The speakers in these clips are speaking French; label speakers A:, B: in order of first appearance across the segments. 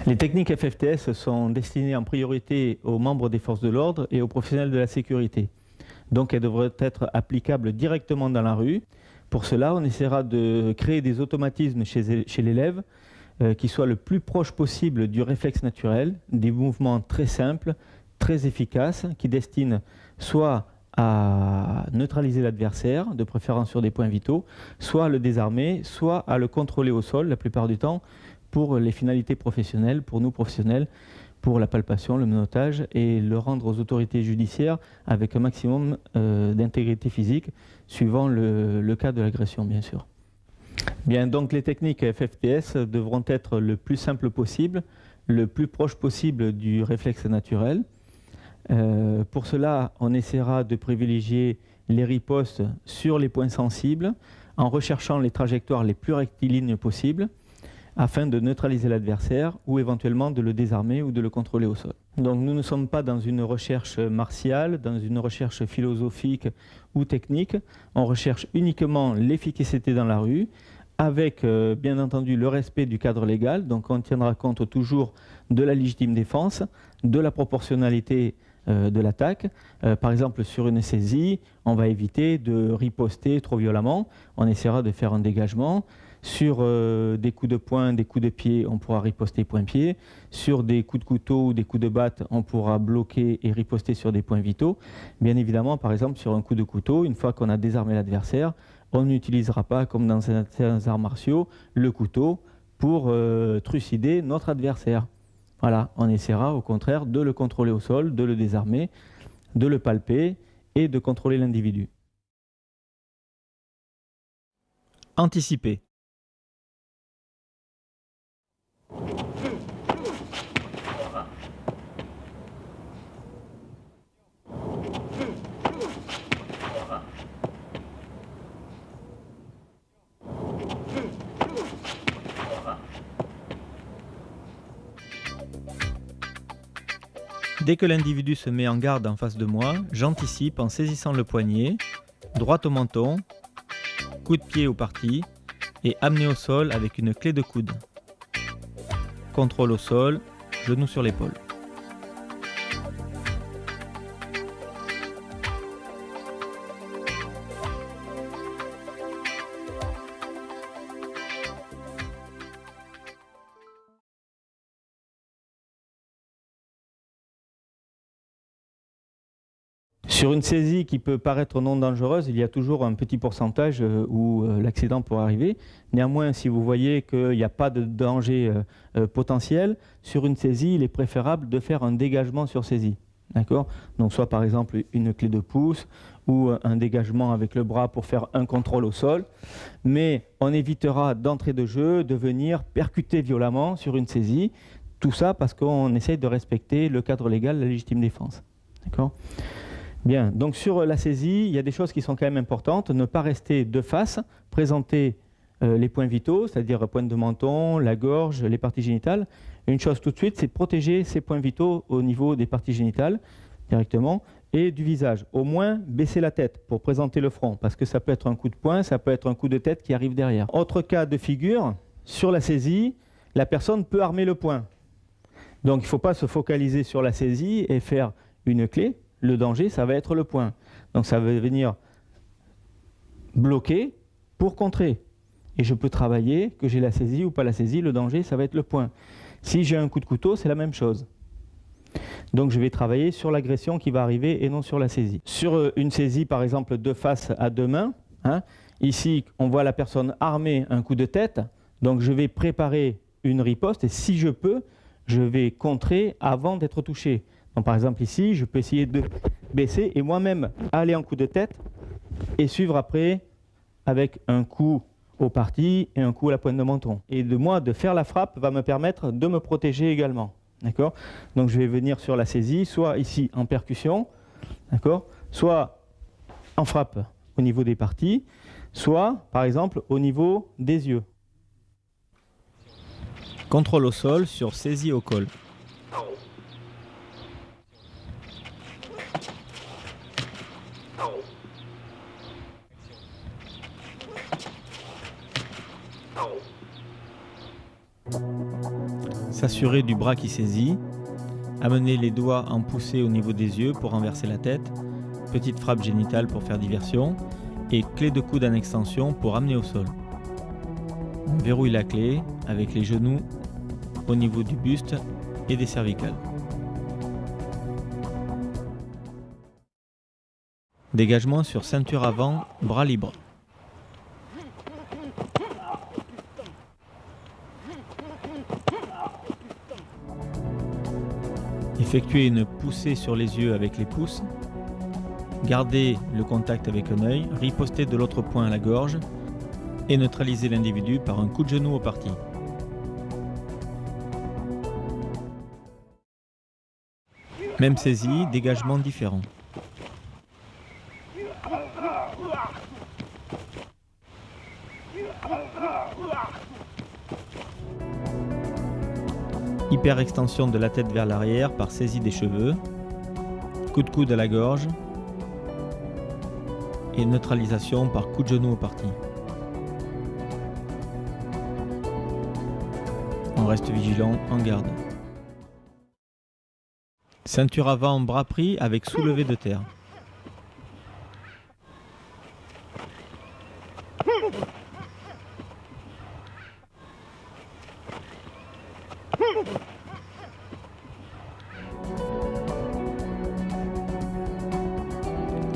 A: Les techniques FFTS sont destinées en priorité aux membres des forces de l'ordre et aux professionnels de la sécurité. Donc elles devraient être applicables directement dans la rue. Pour cela, on essaiera de créer des automatismes chez l'élève qui soient le plus proche possible du réflexe naturel, des mouvements très simples, très efficaces, qui destinent soit à neutraliser l'adversaire, de préférence sur des points vitaux, soit à le désarmer, soit à le contrôler au sol, la plupart du temps, pour les finalités professionnelles, pour nous professionnels, pour la palpation, le menottage, et le rendre aux autorités judiciaires avec un maximum d'intégrité physique, suivant le cas de l'agression, bien sûr. Bien, donc les techniques FFTS devront être le plus simple possible, le plus proche possible du réflexe naturel. Pour cela, on essaiera de privilégier les ripostes sur les points sensibles en recherchant les trajectoires les plus rectilignes possibles afin de neutraliser l'adversaire ou éventuellement de le désarmer ou de le contrôler au sol. Donc nous ne sommes pas dans une recherche martiale, dans une recherche philosophique ou technique. On recherche uniquement l'efficacité dans la rue avec bien entendu le respect du cadre légal. Donc on tiendra compte toujours de la légitime défense, de la proportionnalité de l'attaque. Par exemple, sur une saisie, on va éviter de riposter trop violemment. On essaiera de faire un dégagement. Sur des coups de poing, des coups de pied, on pourra riposter point-pied. Sur des coups de couteau ou des coups de batte, on pourra bloquer et riposter sur des points vitaux. Bien évidemment, par exemple, sur un coup de couteau, une fois qu'on a désarmé l'adversaire, on n'utilisera pas, comme dans certains arts martiaux, le couteau pour trucider notre adversaire. Voilà, on essaiera au contraire de le contrôler au sol, de le désarmer, de le palper et de contrôler l'individu.
B: Anticiper. Dès que l'individu se met en garde en face de moi, j'anticipe en saisissant le poignet, droite au menton, coup de pied au parti et amené au sol avec une clé de coude. Contrôle au sol, genou sur l'épaule.
A: Sur une saisie qui peut paraître non dangereuse, il y a toujours un petit pourcentage où l'accident pourrait arriver. Néanmoins, si vous voyez qu'il n'y a pas de danger potentiel, sur une saisie, il est préférable de faire un dégagement sur saisie. D'accord ? Donc soit par exemple une clé de pouce ou un dégagement avec le bras pour faire un contrôle au sol. Mais on évitera d'entrée de jeu de venir percuter violemment sur une saisie. Tout ça parce qu'on essaye de respecter le cadre légal de la légitime défense. D'accord ? Bien, donc sur la saisie, il y a des choses qui sont quand même importantes. Ne pas rester de face, présenter les points vitaux, c'est-à-dire pointe de menton, la gorge, les parties génitales. Une chose tout de suite, c'est de protéger ces points vitaux au niveau des parties génitales directement et du visage. Au moins, baisser la tête pour présenter le front, parce que ça peut être un coup de poing, ça peut être un coup de tête qui arrive derrière. Autre cas de figure, sur la saisie, la personne peut armer le poing. Donc il ne faut pas se focaliser sur la saisie et faire une clé. Le danger, ça va être le poing. Donc ça va venir bloquer pour contrer. Et je peux travailler, que j'ai la saisie ou pas la saisie, le danger, ça va être le poing. Si j'ai un coup de couteau, c'est la même chose. Donc je vais travailler sur l'agression qui va arriver et non sur la saisie. Sur une saisie, par exemple, de face à deux mains, ici, on voit la personne armer un coup de tête. Donc je vais préparer une riposte et si je peux, je vais contrer avant d'être touché. Donc, par exemple ici, je peux essayer de baisser et moi-même aller en coup de tête et suivre après avec un coup au parti et un coup à la pointe de menton. Et de faire la frappe va me permettre de me protéger également. D'accord ? Donc je vais venir sur la saisie, soit ici en percussion, d'accord ? Soit en frappe au niveau des parties, soit par exemple au niveau des yeux.
B: Contrôle au sol sur saisie au col. S'assurer du bras qui saisit. Amener les doigts en poussée au niveau des yeux pour renverser la tête. Petite frappe génitale pour faire diversion. Et clé de coude en extension pour amener au sol. On verrouille la clé avec les genoux au niveau du buste et des cervicales. Dégagement sur ceinture avant, bras libre. Effectuez une poussée sur les yeux avec les pouces. Gardez le contact avec un œil, ripostez de l'autre poing à la gorge et neutralisez l'individu par un coup de genou au parti. Même saisie, dégagement différent. Hyper extension de la tête vers l'arrière par saisie des cheveux. Coup de coude à la gorge. Et neutralisation par coup de genou au parti. On reste vigilant en garde. Ceinture avant, bras pris avec soulevé de terre.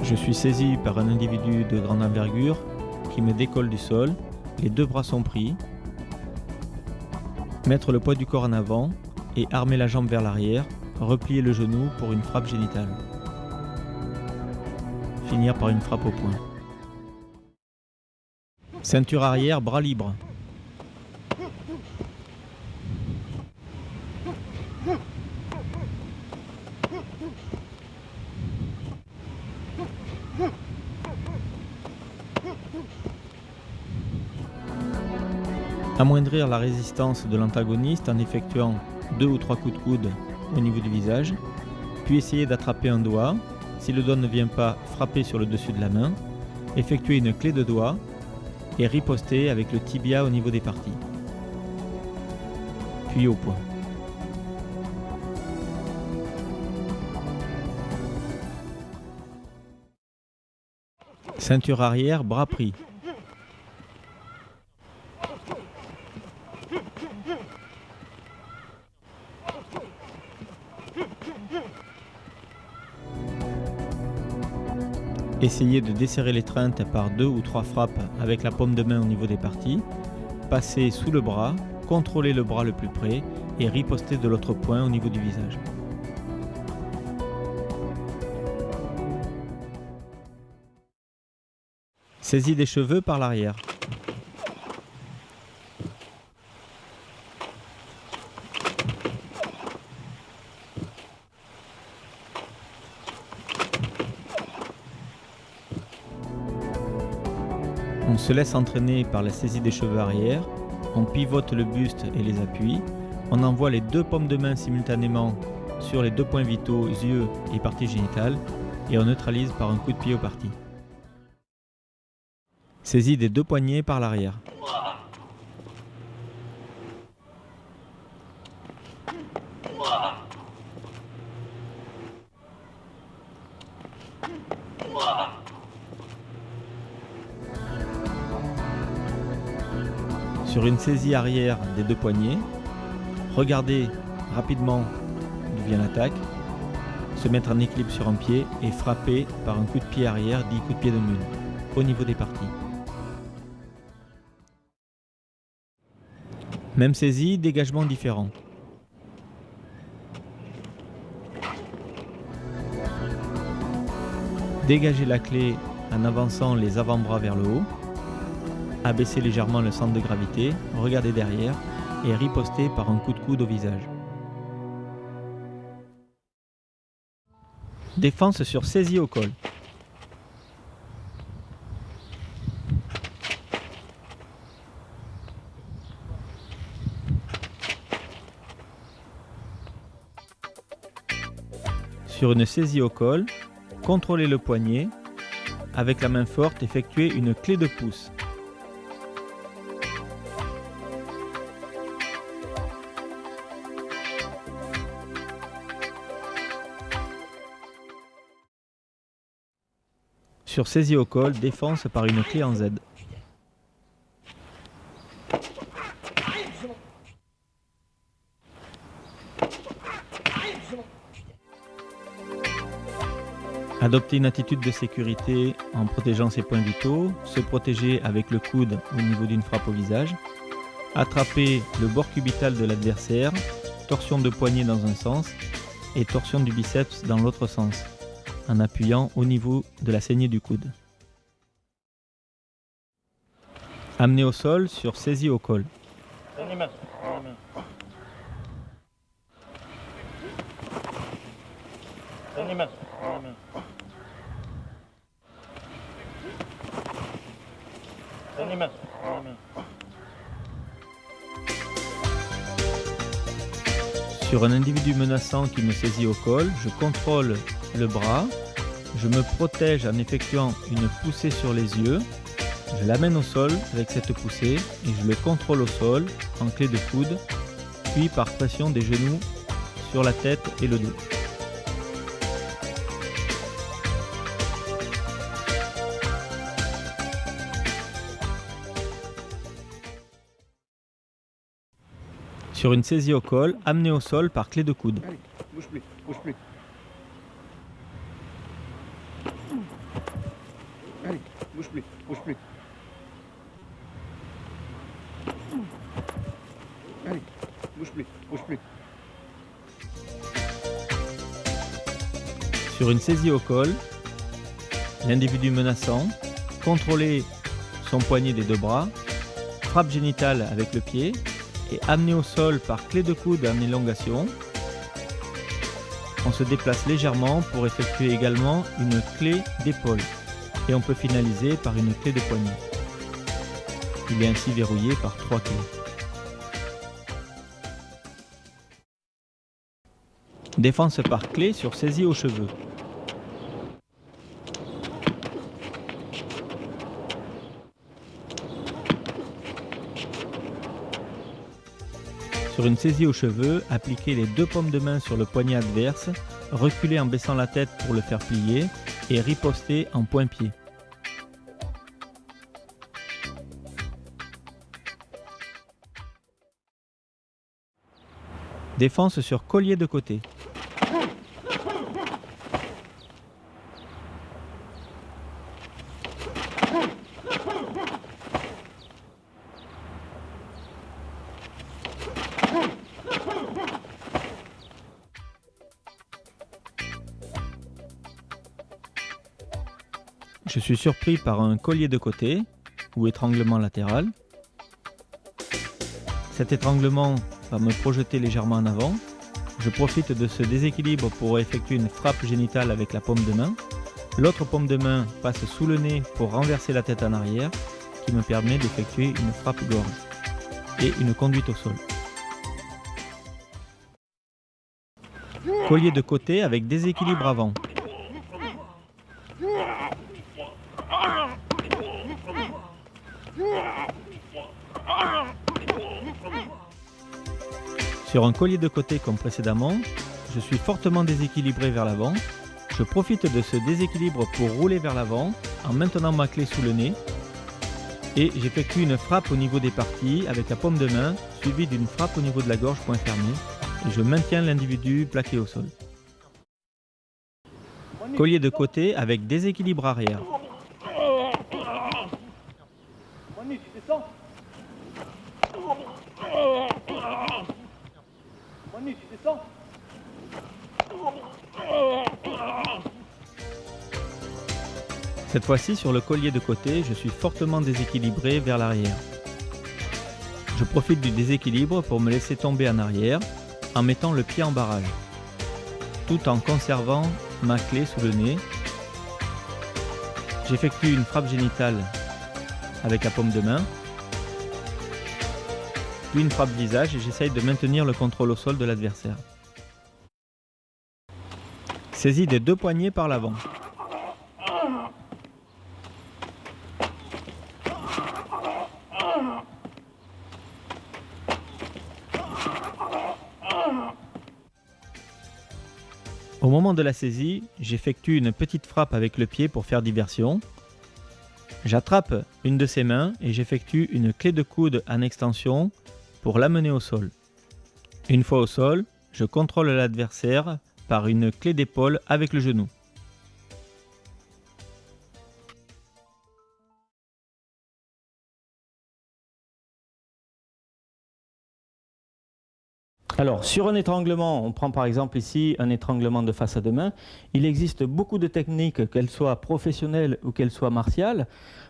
B: Je suis saisi par un individu de grande envergure qui me décolle du sol, les deux bras sont pris. Mettre le poids du corps en avant et armer la jambe vers l'arrière, replier le genou pour une frappe génitale. Finir par une frappe au poing. Ceinture arrière, bras libre. Amoindrir la résistance de l'antagoniste en effectuant 2 ou 3 coups de coude au niveau du visage, puis essayer d'attraper un doigt. Si le doigt ne vient pas, frapper sur le dessus de la main, effectuer une clé de doigt et riposter avec le tibia au niveau des parties. Puis au poing. Ceinture arrière, bras pris. Essayez de desserrer l'étreinte par 2 ou 3 frappes avec la paume de main au niveau des parties. Passez sous le bras, contrôlez le bras le plus près et ripostez de l'autre poing au niveau du visage. Saisie des cheveux par l'arrière. On se laisse entraîner par la saisie des cheveux arrière, on pivote le buste et les appuis, on envoie les 2 paumes de main simultanément sur les 2 points vitaux, yeux et parties génitales, et on neutralise par un coup de pied au parti. Saisie des 2 poignets par l'arrière. Sur une saisie arrière des 2 poignets, regardez rapidement d'où vient l'attaque, se mettre en équilibre sur un pied et frapper par un coup de pied arrière, dit coup de pied de mule, au niveau des parties. Même saisie, dégagement différent. Dégagez la clé en avançant les avant-bras vers le haut. Abaissez légèrement le centre de gravité, regardez derrière et ripostez par un coup de coude au visage. Défense sur saisie au col. Sur une saisie au col, contrôlez le poignet. Avec la main forte, effectuez une clé de pouce. Sur saisie au col, défense par une clé en Z. Adopter une attitude de sécurité en protégeant ses points vitaux, se protéger avec le coude au niveau d'une frappe au visage, attraper le bord cubital de l'adversaire, torsion de poignet dans un sens et torsion du biceps dans l'autre sens, en appuyant au niveau de la saignée du coude. Amener au sol sur saisie au col. Sur un individu menaçant qui me saisit au col, je contrôle le bras, je me protège en effectuant une poussée sur les yeux, je l'amène au sol avec cette poussée et je le contrôle au sol en clé de coude, puis par pression des genoux sur la tête et le dos. Sur une saisie au col, amené au sol par clé de coude.
C: Allez, bouge plus, bouge plus. Allez, bouge plus, bouge plus. Allez, bouge plus, bouge plus.
B: Sur une saisie au col, l'individu menaçant, contrôler son poignet des deux bras, frappe génitale avec le pied, et amené au sol par clé de coude en élongation. On se déplace légèrement pour effectuer également une clé d'épaule et on peut finaliser par une clé de poignet. Il est ainsi verrouillé par 3 clés. Défense par clé sur saisie aux cheveux. Sur une saisie aux cheveux, appliquez les 2 paumes de main sur le poignet adverse, reculez en baissant la tête pour le faire plier et ripostez en point-pied. Défense sur collier de côté. Je suis surpris par un collier de côté ou étranglement latéral. Cet étranglement va me projeter légèrement en avant. Je profite de ce déséquilibre pour effectuer une frappe génitale avec la paume de main. L'autre paume de main passe sous le nez pour renverser la tête en arrière, qui me permet d'effectuer une frappe gorge et une conduite au sol. Collier de côté avec déséquilibre avant. Sur un collier de côté comme précédemment, je suis fortement déséquilibré vers l'avant. Je profite de ce déséquilibre pour rouler vers l'avant en maintenant ma clé sous le nez et j'effectue une frappe au niveau des parties avec la paume de main suivie d'une frappe au niveau de la gorge point fermé et je maintiens l'individu plaqué au sol. Collier de côté avec déséquilibre arrière. Cette fois-ci, sur le collier de côté, je suis fortement déséquilibré vers l'arrière. Je profite du déséquilibre pour me laisser tomber en arrière en mettant le pied en barrage, tout en conservant ma clé sous le nez. J'effectue une frappe génitale avec la paume de main, puis une frappe visage et j'essaye de maintenir le contrôle au sol de l'adversaire. Saisie des 2 poignets par l'avant. Au moment de la saisie, j'effectue une petite frappe avec le pied pour faire diversion. J'attrape une de ses mains et j'effectue une clé de coude en extension pour l'amener au sol. Une fois au sol, je contrôle l'adversaire par une clé d'épaule avec le genou.
A: Alors, sur un étranglement, on prend par exemple ici un étranglement de face à deux mains. Il existe beaucoup de techniques, qu'elles soient professionnelles ou qu'elles soient martiales.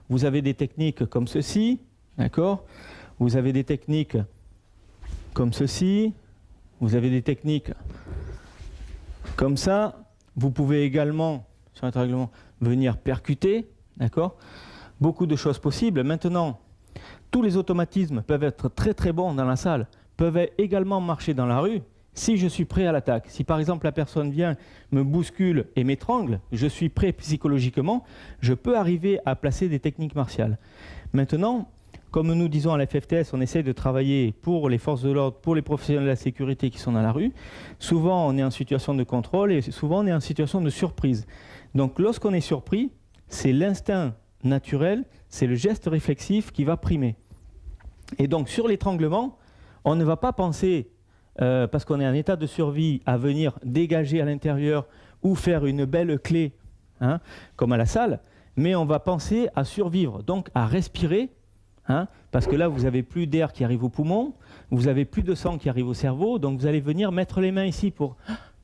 A: Vous avez des techniques comme ceci, d'accord ? Vous avez des techniques comme ceci. Vous avez des techniques comme ça. Vous pouvez également, sur un étranglement, venir percuter, d'accord ? Beaucoup de choses possibles. Maintenant, tous les automatismes peuvent être très très bons dans la salle, peuvent également marcher dans la rue si je suis prêt à l'attaque. Si par exemple la personne vient, me bouscule et m'étrangle, je suis prêt psychologiquement, je peux arriver à placer des techniques martiales. Maintenant, comme nous disons à la FFTS, on essaie de travailler pour les forces de l'ordre, pour les professionnels de la sécurité qui sont dans la rue. Souvent on est en situation de contrôle et souvent on est en situation de surprise. Donc lorsqu'on est surpris, c'est l'instinct naturel, c'est le geste réflexif qui va primer. Et donc sur l'étranglement, on ne va pas penser, parce qu'on est en état de survie, à venir dégager à l'intérieur ou faire une belle clé, hein, comme à la salle, mais on va penser à survivre, donc à respirer, hein, parce que là, vous n'avez plus d'air qui arrive aux poumons, vous n'avez plus de sang qui arrive au cerveau, donc vous allez venir mettre les mains ici pour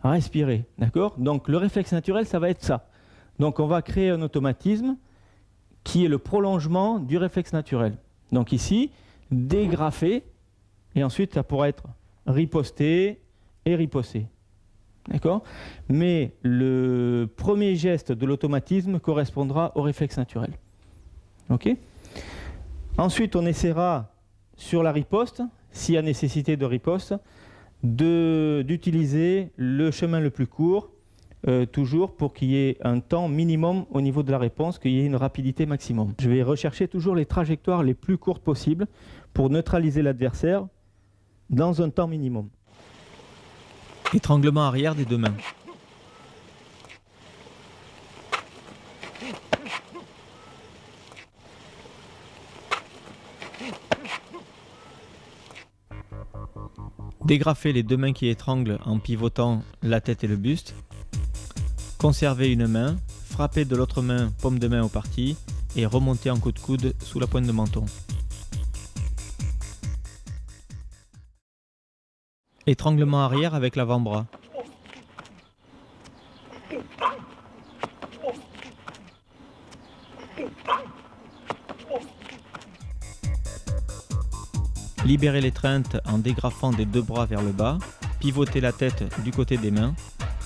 A: respirer, d'accord ? Donc le réflexe naturel, ça va être ça. Donc on va créer un automatisme qui est le prolongement du réflexe naturel. Donc ici, dégrafer, et ensuite ça pourra être riposté et riposté. D'accord ? Mais le premier geste de l'automatisme correspondra au réflexe naturel. Ok ? Ensuite, on essaiera sur la riposte, s'il y a nécessité de riposte, d'utiliser le chemin le plus court, toujours pour qu'il y ait un temps minimum au niveau de la réponse, qu'il y ait une rapidité maximum. Je vais rechercher toujours les trajectoires les plus courtes possibles pour neutraliser l'adversaire dans un temps minimum.
B: Étranglement arrière des deux mains. Dégrafer les deux mains qui étranglent en pivotant la tête et le buste. Conserver une main, frapper de l'autre main, paume de main au parti et remonter en coup de coude sous la pointe de menton. Étranglement arrière avec l'avant-bras. Libérer l'étreinte en dégrafant des deux bras vers le bas, pivoter la tête du côté des mains,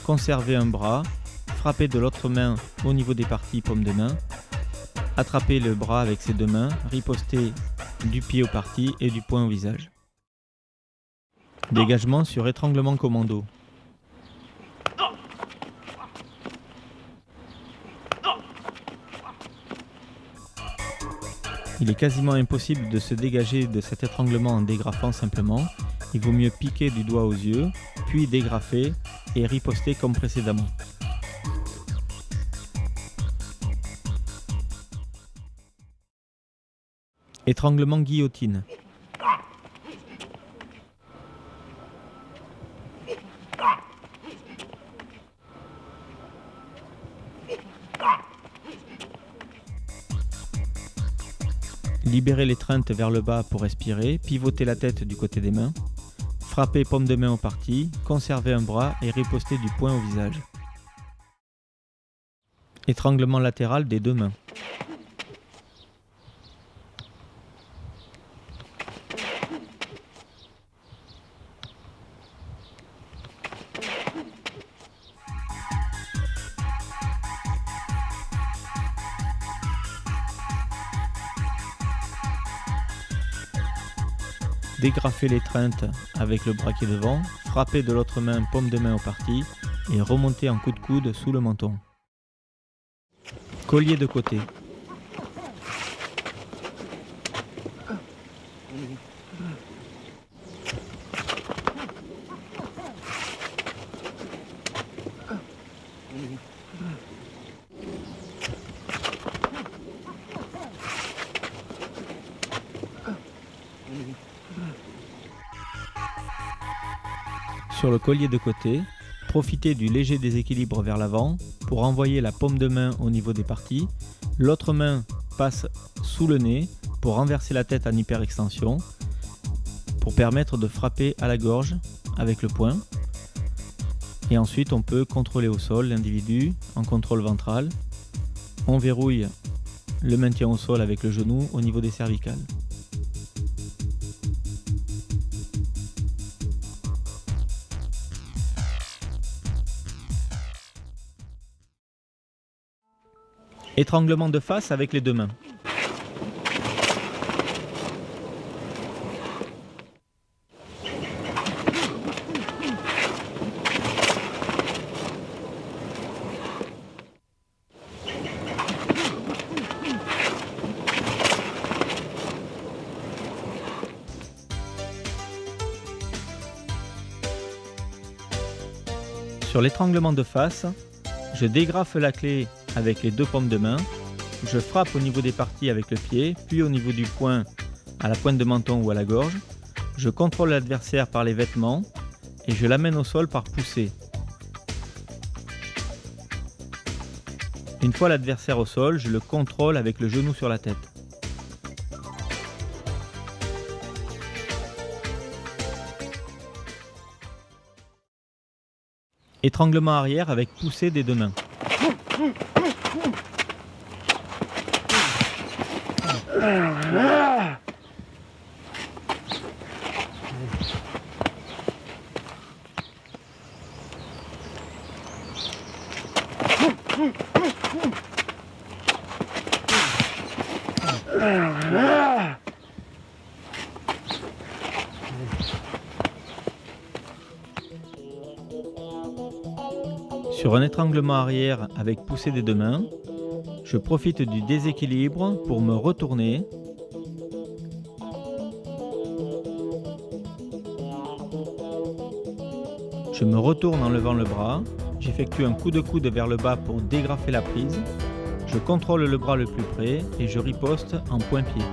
B: conserver un bras, frapper de l'autre main au niveau des parties paume de main, attraper le bras avec ses deux mains, riposter du pied au parti et du poing au visage. Dégagement sur étranglement commando. Il est quasiment impossible de se dégager de cet étranglement en dégrafant simplement. Il vaut mieux piquer du doigt aux yeux, puis dégrafer et riposter comme précédemment. Étranglement guillotine. Libérer l'étreinte vers le bas pour respirer, pivoter la tête du côté des mains, frapper paume de main au parti, conserver un bras et riposter du poing au visage. Étranglement latéral des deux mains. Dégrafer l'étreinte avec le bras qui est devant, frapper de l'autre main paume de main au parti et remonter en coup de coude sous le menton. Collier de côté. Sur le collier de côté, profitez du léger déséquilibre vers l'avant pour envoyer la paume de main au niveau des parties. L'autre main passe sous le nez pour renverser la tête en hyperextension, pour permettre de frapper à la gorge avec le poing. Et ensuite on peut contrôler au sol l'individu en contrôle ventral. On verrouille le maintien au sol avec le genou au niveau des cervicales. Étranglement de face avec les deux mains. Sur l'étranglement de face, je dégrafe la clé avec les deux paumes de main, je frappe au niveau des parties avec le pied, puis au niveau du poing à la pointe de menton ou à la gorge, je contrôle l'adversaire par les vêtements et je l'amène au sol par poussée. Une fois l'adversaire au sol, je le contrôle avec le genou sur la tête. Étranglement arrière avec poussée des deux mains. Sur un étranglement arrière avec poussée des deux mains, je profite du déséquilibre pour me retourner. Je me retourne en levant le bras, j'effectue un coup de coude vers le bas pour dégrafer la prise, je contrôle le bras le plus près et je riposte en point-pied.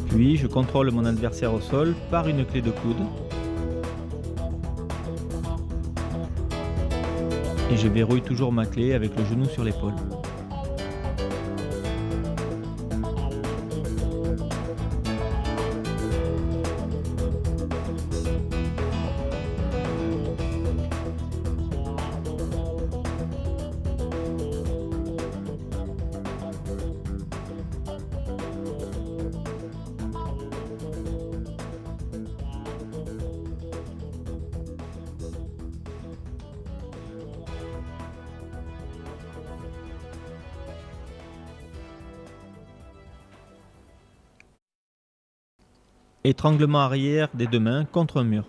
B: Puis je contrôle mon adversaire au sol par une clé de coude. Et je verrouille toujours ma clé avec le genou sur l'épaule. Étranglement arrière des deux mains contre un mur.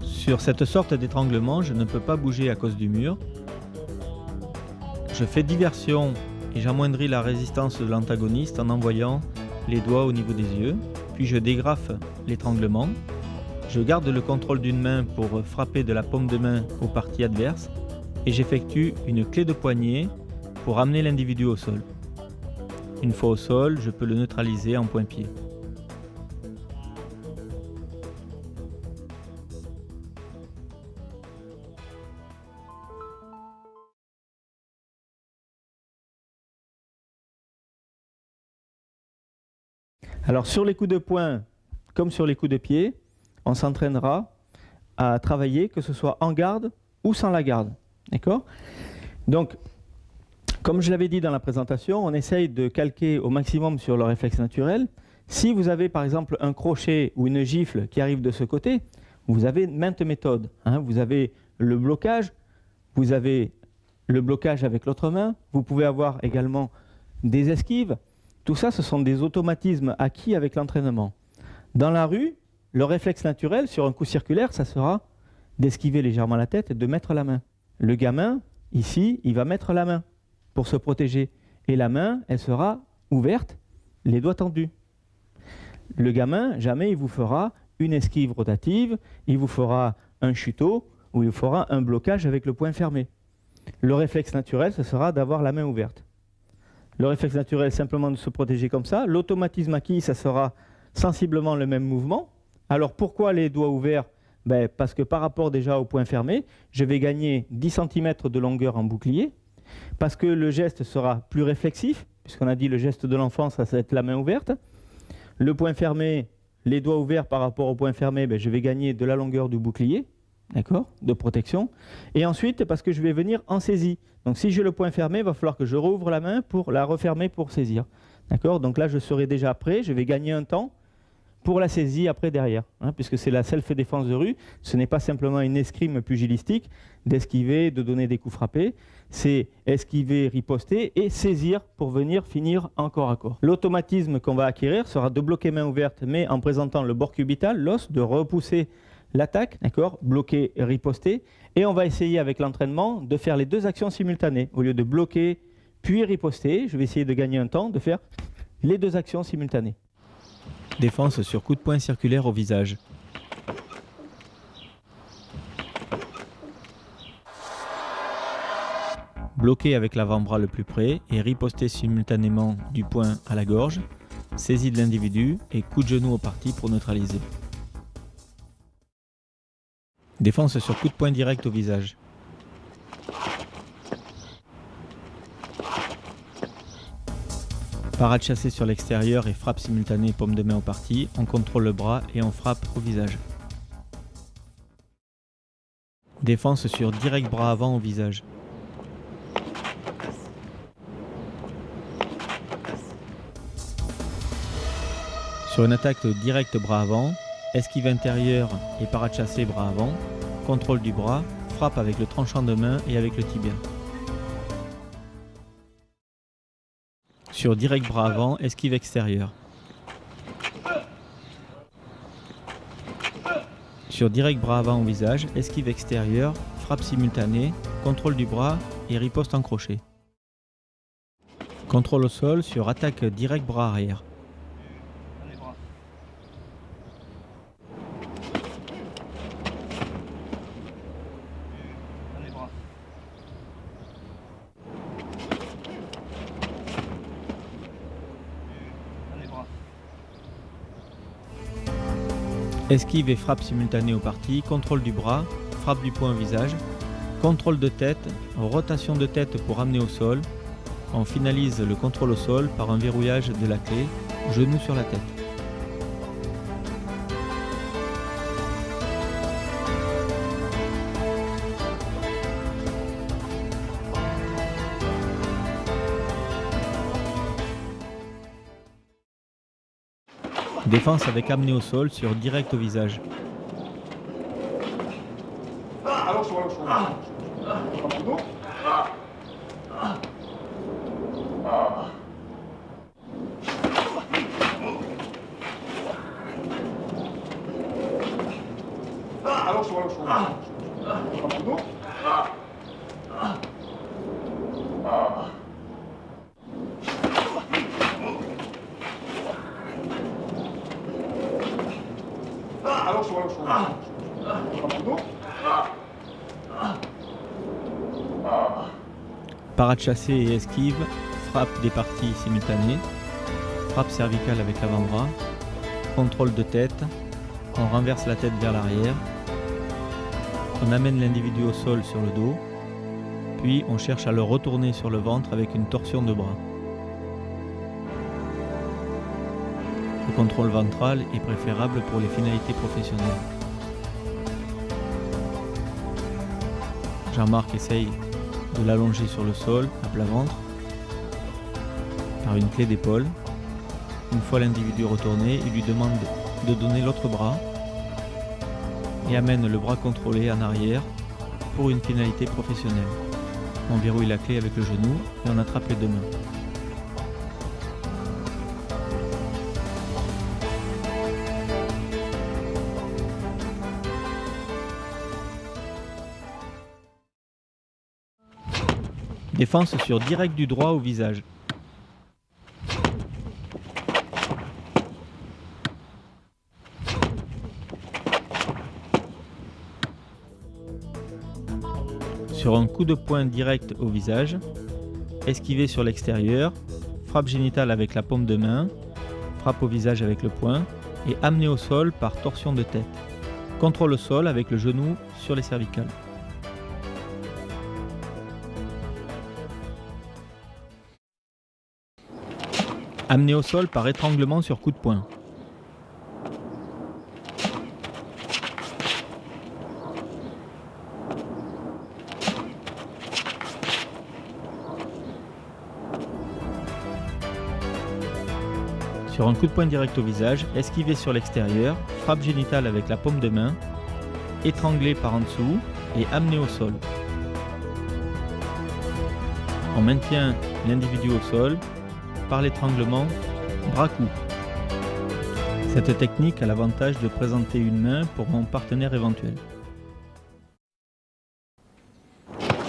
B: Sur cette sorte d'étranglement, je ne peux pas bouger à cause du mur. Je fais diversion et j'amoindris la résistance de l'antagoniste en envoyant les doigts au niveau des yeux, puis je dégrafe l'étranglement. Je garde le contrôle d'une main pour frapper de la paume de main aux parties adverses et j'effectue une clé de poignet pour amener l'individu au sol. Une fois au sol, je peux le neutraliser en point-pied.
A: Alors sur les coups de poing, comme sur les coups de pied, on s'entraînera à travailler, que ce soit en garde ou sans la garde. D'accord ? Donc, comme je l'avais dit dans la présentation, on essaye de calquer au maximum sur le réflexe naturel. Si vous avez par exemple un crochet ou une gifle qui arrive de ce côté, vous avez maintes méthodes. Vous avez le blocage avec l'autre main, vous pouvez avoir également des esquives. Tout ça, ce sont des automatismes acquis avec l'entraînement. Dans la rue, le réflexe naturel, sur un coup circulaire, ça sera d'esquiver légèrement la tête et de mettre la main. Le gamin ici, il va mettre la main pour se protéger. Et la main, elle sera ouverte, les doigts tendus. Le gamin, jamais il vous fera une esquive rotative, il vous fera un chuteau ou il vous fera un blocage avec le poing fermé. Le réflexe naturel, ce sera d'avoir la main ouverte. Le réflexe naturel, simplement de se protéger comme ça. L'automatisme acquis, ça sera sensiblement le même mouvement. Alors pourquoi les doigts ouverts? Parce que par rapport déjà au poing fermé, je vais gagner 10 cm de longueur en bouclier, parce que le geste sera plus réflexif, puisqu'on a dit le geste de l'enfant, ça va être la main ouverte. Le poing fermé, les doigts ouverts par rapport au poing fermé, je vais gagner de la longueur du bouclier, d'accord, de protection. Et ensuite, parce que je vais venir en saisie. Donc si j'ai le poing fermé, il va falloir que je rouvre la main pour la refermer pour saisir. D'accord? Donc là, je serai déjà prêt, je vais gagner un temps pour la saisie après derrière, puisque c'est la self-défense de rue. Ce n'est pas simplement une escrime pugilistique d'esquiver, de donner des coups frappés. C'est esquiver, riposter et saisir pour venir finir en corps à corps. L'automatisme qu'on va acquérir sera de bloquer main ouverte, mais en présentant le bord cubital, l'os, de repousser l'attaque, d'accord, bloquer, riposter. Et on va essayer avec l'entraînement de faire les deux actions simultanées. Au lieu de bloquer puis riposter, je vais essayer de gagner un temps, de faire les deux actions simultanées.
B: Défense sur coup de poing circulaire au visage. Bloquer avec l'avant-bras le plus près et riposter simultanément du poing à la gorge. Saisie de l'individu et coup de genou au parti pour neutraliser. Défense sur coup de poing direct au visage. Parade chassée sur l'extérieur et frappe simultanée paume de main au parti, on contrôle le bras et on frappe au visage. Défense sur direct bras avant au visage. Sur une attaque directe bras avant, esquive intérieure et parade chassée bras avant, contrôle du bras, frappe avec le tranchant de main et avec le tibia. Sur direct bras avant, esquive extérieure. Sur direct bras avant au visage, esquive extérieure, frappe simultanée, contrôle du bras et riposte en crochet. Contrôle au sol sur attaque direct bras arrière. Esquive et frappe simultanée au parti, contrôle du bras, frappe du poing au visage, contrôle de tête, rotation de tête pour amener au sol. On finalise le contrôle au sol par un verrouillage de la clé, genou sur la tête. Défense avec amené au sol sur direct au visage.
C: Allonge,
B: Parade chassée et esquive, frappe des parties simultanées, frappe cervicale avec l'avant-bras, contrôle de tête, on renverse la tête vers l'arrière, on amène l'individu au sol sur le dos, puis on cherche à le retourner sur le ventre avec une torsion de bras. Le contrôle ventral est préférable pour les finalités professionnelles. Jean-Marc essaye de l'allonger sur le sol, à plat ventre, par une clé d'épaule. Une fois l'individu retourné, il lui demande de donner l'autre bras et amène le bras contrôlé en arrière pour une finalité professionnelle. On verrouille la clé avec le genou et on attrape les deux mains. Défense sur direct du droit au visage. Sur un coup de poing direct au visage, esquiver sur l'extérieur, frappe génitale avec la paume de main, frappe au visage avec le poing et amener au sol par torsion de tête. Contrôle au sol avec le genou sur les cervicales. Amener au sol par étranglement sur coup de poing. Sur un coup de poing direct au visage, esquiver sur l'extérieur, frappe génitale avec la paume de main, étrangler par en dessous et amener au sol. On maintient l'individu au sol par l'étranglement bras-cou. Cette technique a l'avantage de présenter une main pour mon partenaire éventuel.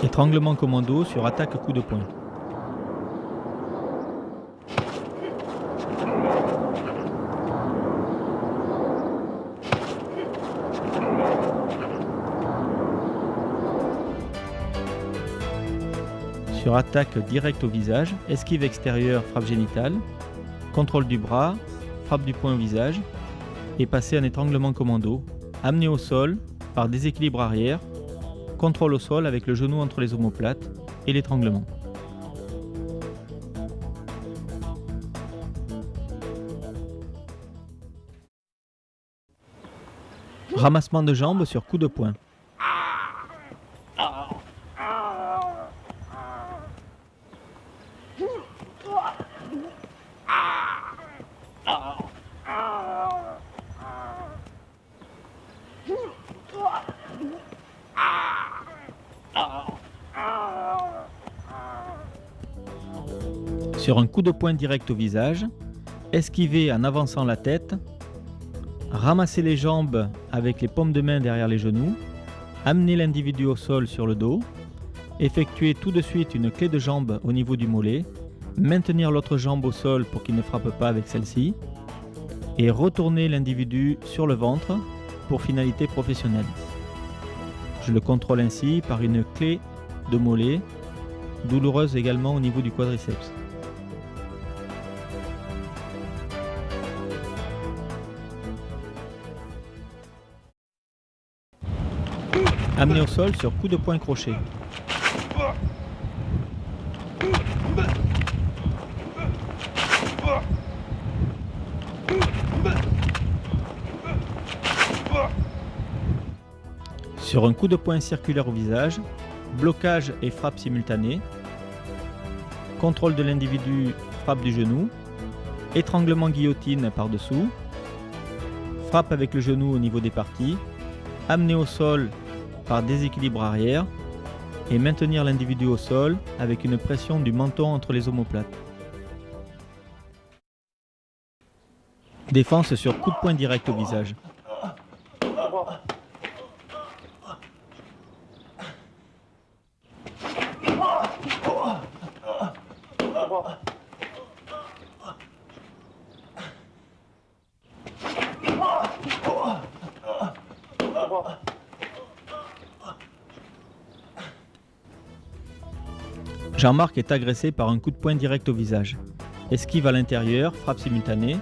B: Étranglement commando sur attaque coup de poing. Sur attaque directe au visage, esquive extérieure, frappe génitale, contrôle du bras, frappe du poing au visage et passer un étranglement commando, amener au sol par déséquilibre arrière, contrôle au sol avec le genou entre les omoplates et l'étranglement. Ramassement de jambes sur coup de poing. Sur un coup de poing direct au visage, esquiver en avançant la tête, ramasser les jambes avec les paumes de main derrière les genoux, amener l'individu au sol sur le dos, effectuer tout de suite une clé de jambe au niveau du mollet, maintenir l'autre jambe au sol pour qu'il ne frappe pas avec celle-ci, et retourner l'individu sur le ventre pour finalité professionnelle. Je le contrôle ainsi par une clé de mollet, douloureuse également au niveau du quadriceps. Amener au sol sur coup de poing crochet. Sur un coup de poing circulaire au visage, blocage et frappe simultanée, contrôle de l'individu, frappe du genou, étranglement guillotine par-dessous, frappe avec le genou au niveau des parties, amener au sol par déséquilibre arrière et maintenir l'individu au sol avec une pression du menton entre les omoplates. Défense sur coup de poing direct au visage. Jean-Marc est agressé par un coup de poing direct au visage. Esquive à l'intérieur, frappe simultanée,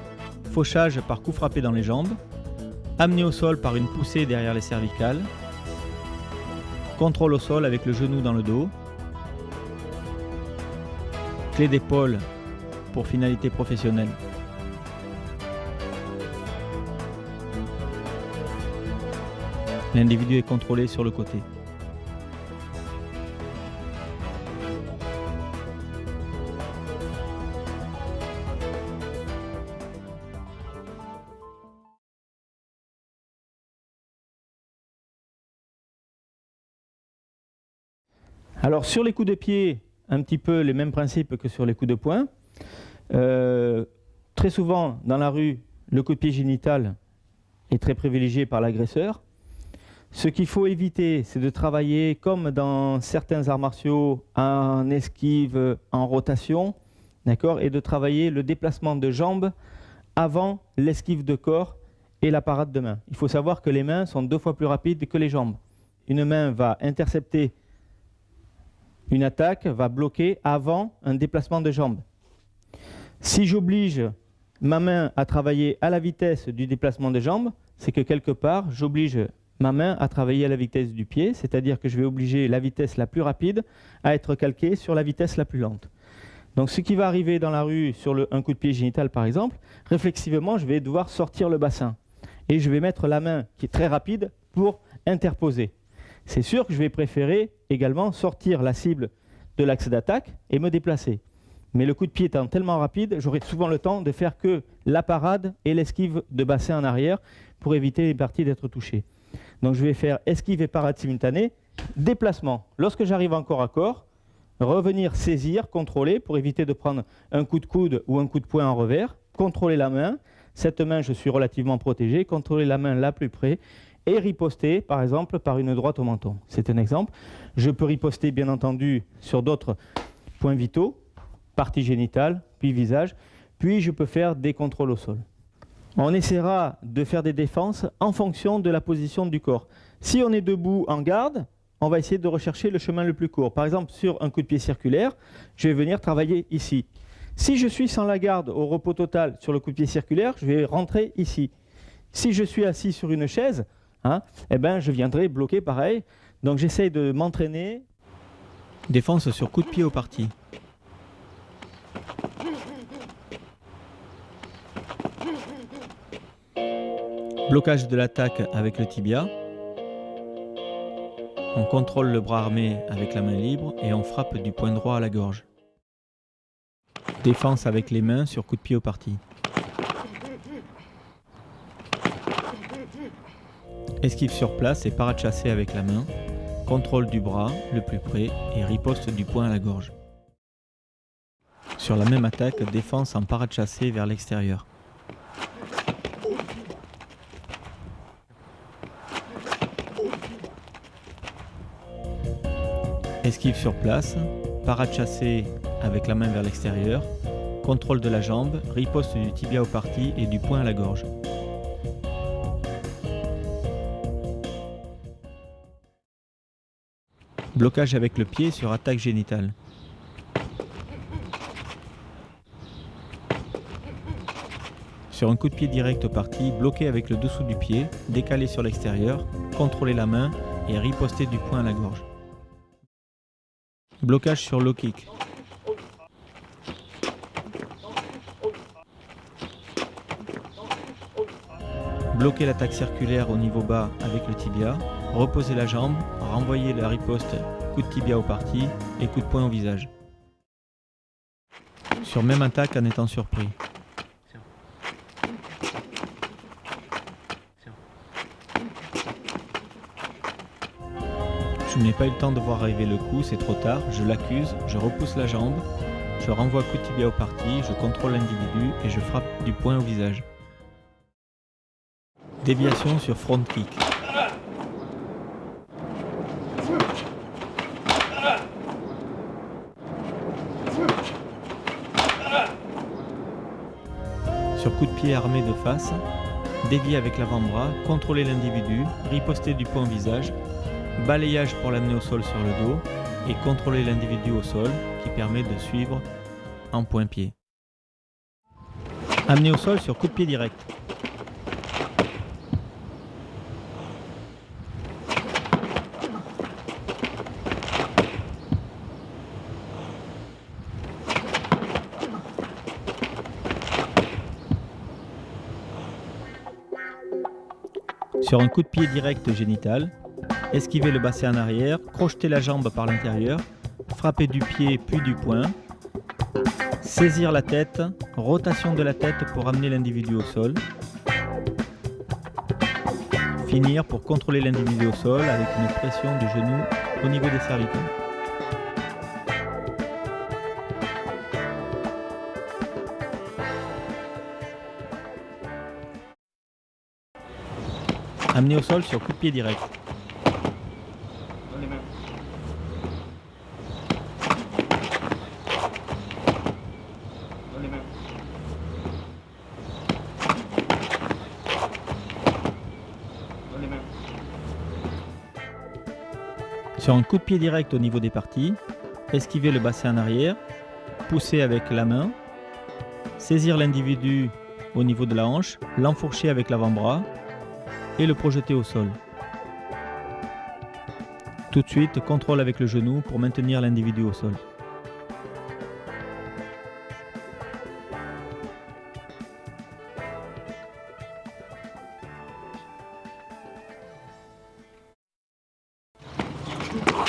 B: fauchage par coup frappé dans les jambes, amené au sol par une poussée derrière les cervicales, contrôle au sol avec le genou dans le dos, clé d'épaule pour finalité professionnelle. L'individu est contrôlé sur le côté.
A: Alors sur les coups de pied, un petit peu les mêmes principes que sur les coups de poing. Très souvent dans la rue, le coup de pied génital est très privilégié par l'agresseur. Ce qu'il faut éviter, c'est de travailler comme dans certains arts martiaux, en esquive, en rotation, d'accord, et de travailler le déplacement de jambes avant l'esquive de corps et la parade de main. Il faut savoir que les mains sont 2 fois plus rapides que les jambes. Une main va intercepter une attaque, va bloquer avant un déplacement de jambes. Si j'oblige ma main à travailler à la vitesse du déplacement des jambes, c'est que quelque part, j'oblige ma main à travailler à la vitesse du pied, c'est-à-dire que je vais obliger la vitesse la plus rapide à être calquée sur la vitesse la plus lente. Donc ce qui va arriver dans la rue sur un coup de pied génital par exemple, réflexivement je vais devoir sortir le bassin et je vais mettre la main qui est très rapide pour interposer. C'est sûr que je vais préférer également sortir la cible de l'axe d'attaque et me déplacer. Mais le coup de pied étant tellement rapide, j'aurai souvent le temps de faire que la parade et l'esquive de bassin en arrière pour éviter les parties d'être touchées. Donc je vais faire esquive et parade simultanée, déplacement. Lorsque j'arrive en corps à corps, revenir saisir, contrôler pour éviter de prendre un coup de coude ou un coup de poing en revers, contrôler la main. Cette main, je suis relativement protégé, contrôler la main la plus près et riposter par exemple par une droite au menton. C'est un exemple. Je peux riposter bien entendu sur d'autres points vitaux, partie génitale, puis visage, puis je peux faire des contrôles au sol. On essaiera de faire des défenses en fonction de la position du corps. Si on est debout en garde, on va essayer de rechercher le chemin le plus court. Par exemple, sur un coup de pied circulaire, je vais venir travailler ici. Si je suis sans la garde au repos total sur le coup de pied circulaire, je vais rentrer ici. Si je suis assis sur une chaise, eh ben, je viendrai bloquer pareil. Donc j'essaye de m'entraîner.
B: Défense sur coup de pied au parti. Blocage de l'attaque avec le tibia. On contrôle le bras armé avec la main libre et on frappe du poing droit à la gorge. Défense avec les mains sur coup de pied au parti. Esquive sur place et parade chassée avec la main. Contrôle du bras le plus près et riposte du poing à la gorge. Sur la même attaque, défense en parade chassée vers l'extérieur. Esquive sur place, parade chassée avec la main vers l'extérieur, contrôle de la jambe, riposte du tibia au parti et du poing à la gorge. Blocage avec le pied sur attaque génitale. Sur un coup de pied direct au parti, bloqué avec le dessous du pied, décalé sur l'extérieur, contrôler la main et riposter du poing à la gorge. Blocage sur low kick. Bloquer l'attaque circulaire au niveau bas avec le tibia, reposer la jambe, renvoyer la riposte, coup de tibia au parti et coup de poing au visage. Sur même attaque en étant surpris. Je n'ai pas eu le temps de voir arriver le coup, c'est trop tard, je l'accuse, je repousse la jambe, je renvoie coup de tibia au parti, je contrôle l'individu et je frappe du poing au visage. Déviation sur front kick. Sur coup de pied armé de face, dévier avec l'avant-bras, contrôler l'individu, riposter du poing au visage, balayage pour l'amener au sol sur le dos et contrôler l'individu au sol qui permet de suivre en point-pied. Amener au sol sur coup de pied direct. Sur un coup de pied direct génital, esquiver le bassin en arrière, crocheter la jambe par l'intérieur, frapper du pied puis du poing, saisir la tête, rotation de la tête pour amener l'individu au sol, finir pour contrôler l'individu au sol avec une pression du genou au niveau des cervicales. Amener au sol sur coup de pied direct.
C: Dans les mains. Dans les mains.
B: Sur un coup de pied direct au niveau des parties, esquiver le bassin en arrière, pousser avec la main, saisir l'individu au niveau de la hanche, l'enfourcher avec l'avant-bras et le projeter au sol. Tout de suite, contrôle avec le genou pour maintenir l'individu au sol.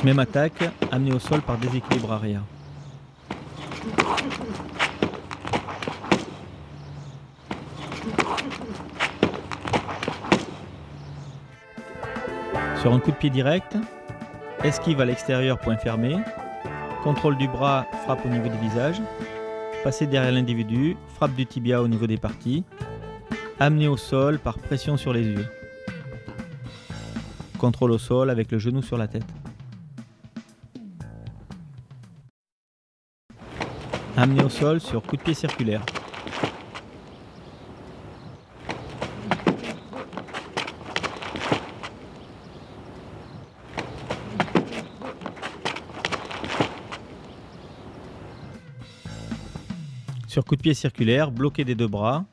B: Même attaque, amené au sol par déséquilibre arrière. Sur un coup de pied direct, esquive à l'extérieur, point fermé, contrôle du bras, frappe au niveau du visage, passer derrière l'individu, frappe du tibia au niveau des parties, amené au sol par pression sur les yeux. Contrôle au sol avec le genou sur la tête. Amené au sol sur coup de pied circulaire. Sur coup de pied circulaire, bloqué des deux bras,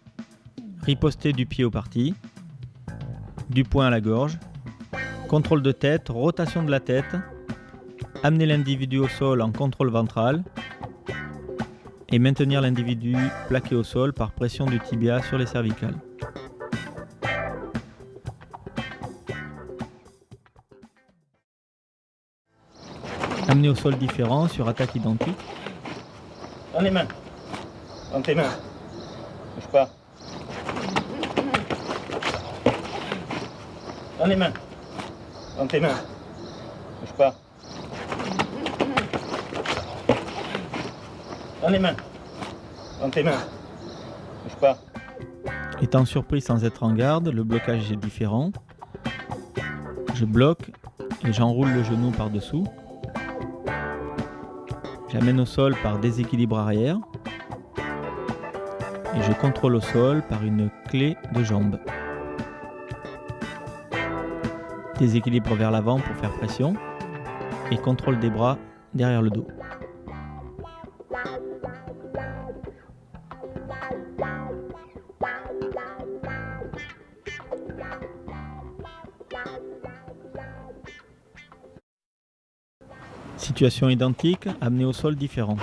B: riposter du pied au parti, du poing à la gorge, contrôle de tête, rotation de la tête, amener l'individu au sol en contrôle ventral et maintenir l'individu plaqué au sol par pression du tibia sur les cervicales. Amener au sol différent sur attaque identique.
C: Dans les mains. Dans tes mains. Bouge pas. Dans les mains. Dans tes mains. Bouge pas. Dans les mains. Dans tes mains. Bouge pas.
B: Étant surpris sans être en garde, le blocage est différent. Je bloque et j'enroule le genou par-dessous. J'amène au sol par déséquilibre arrière. Et je contrôle au sol par une clé de jambe. Déséquilibre vers l'avant pour faire pression. Et contrôle des bras derrière le dos. Situation identique, amené au sol différent.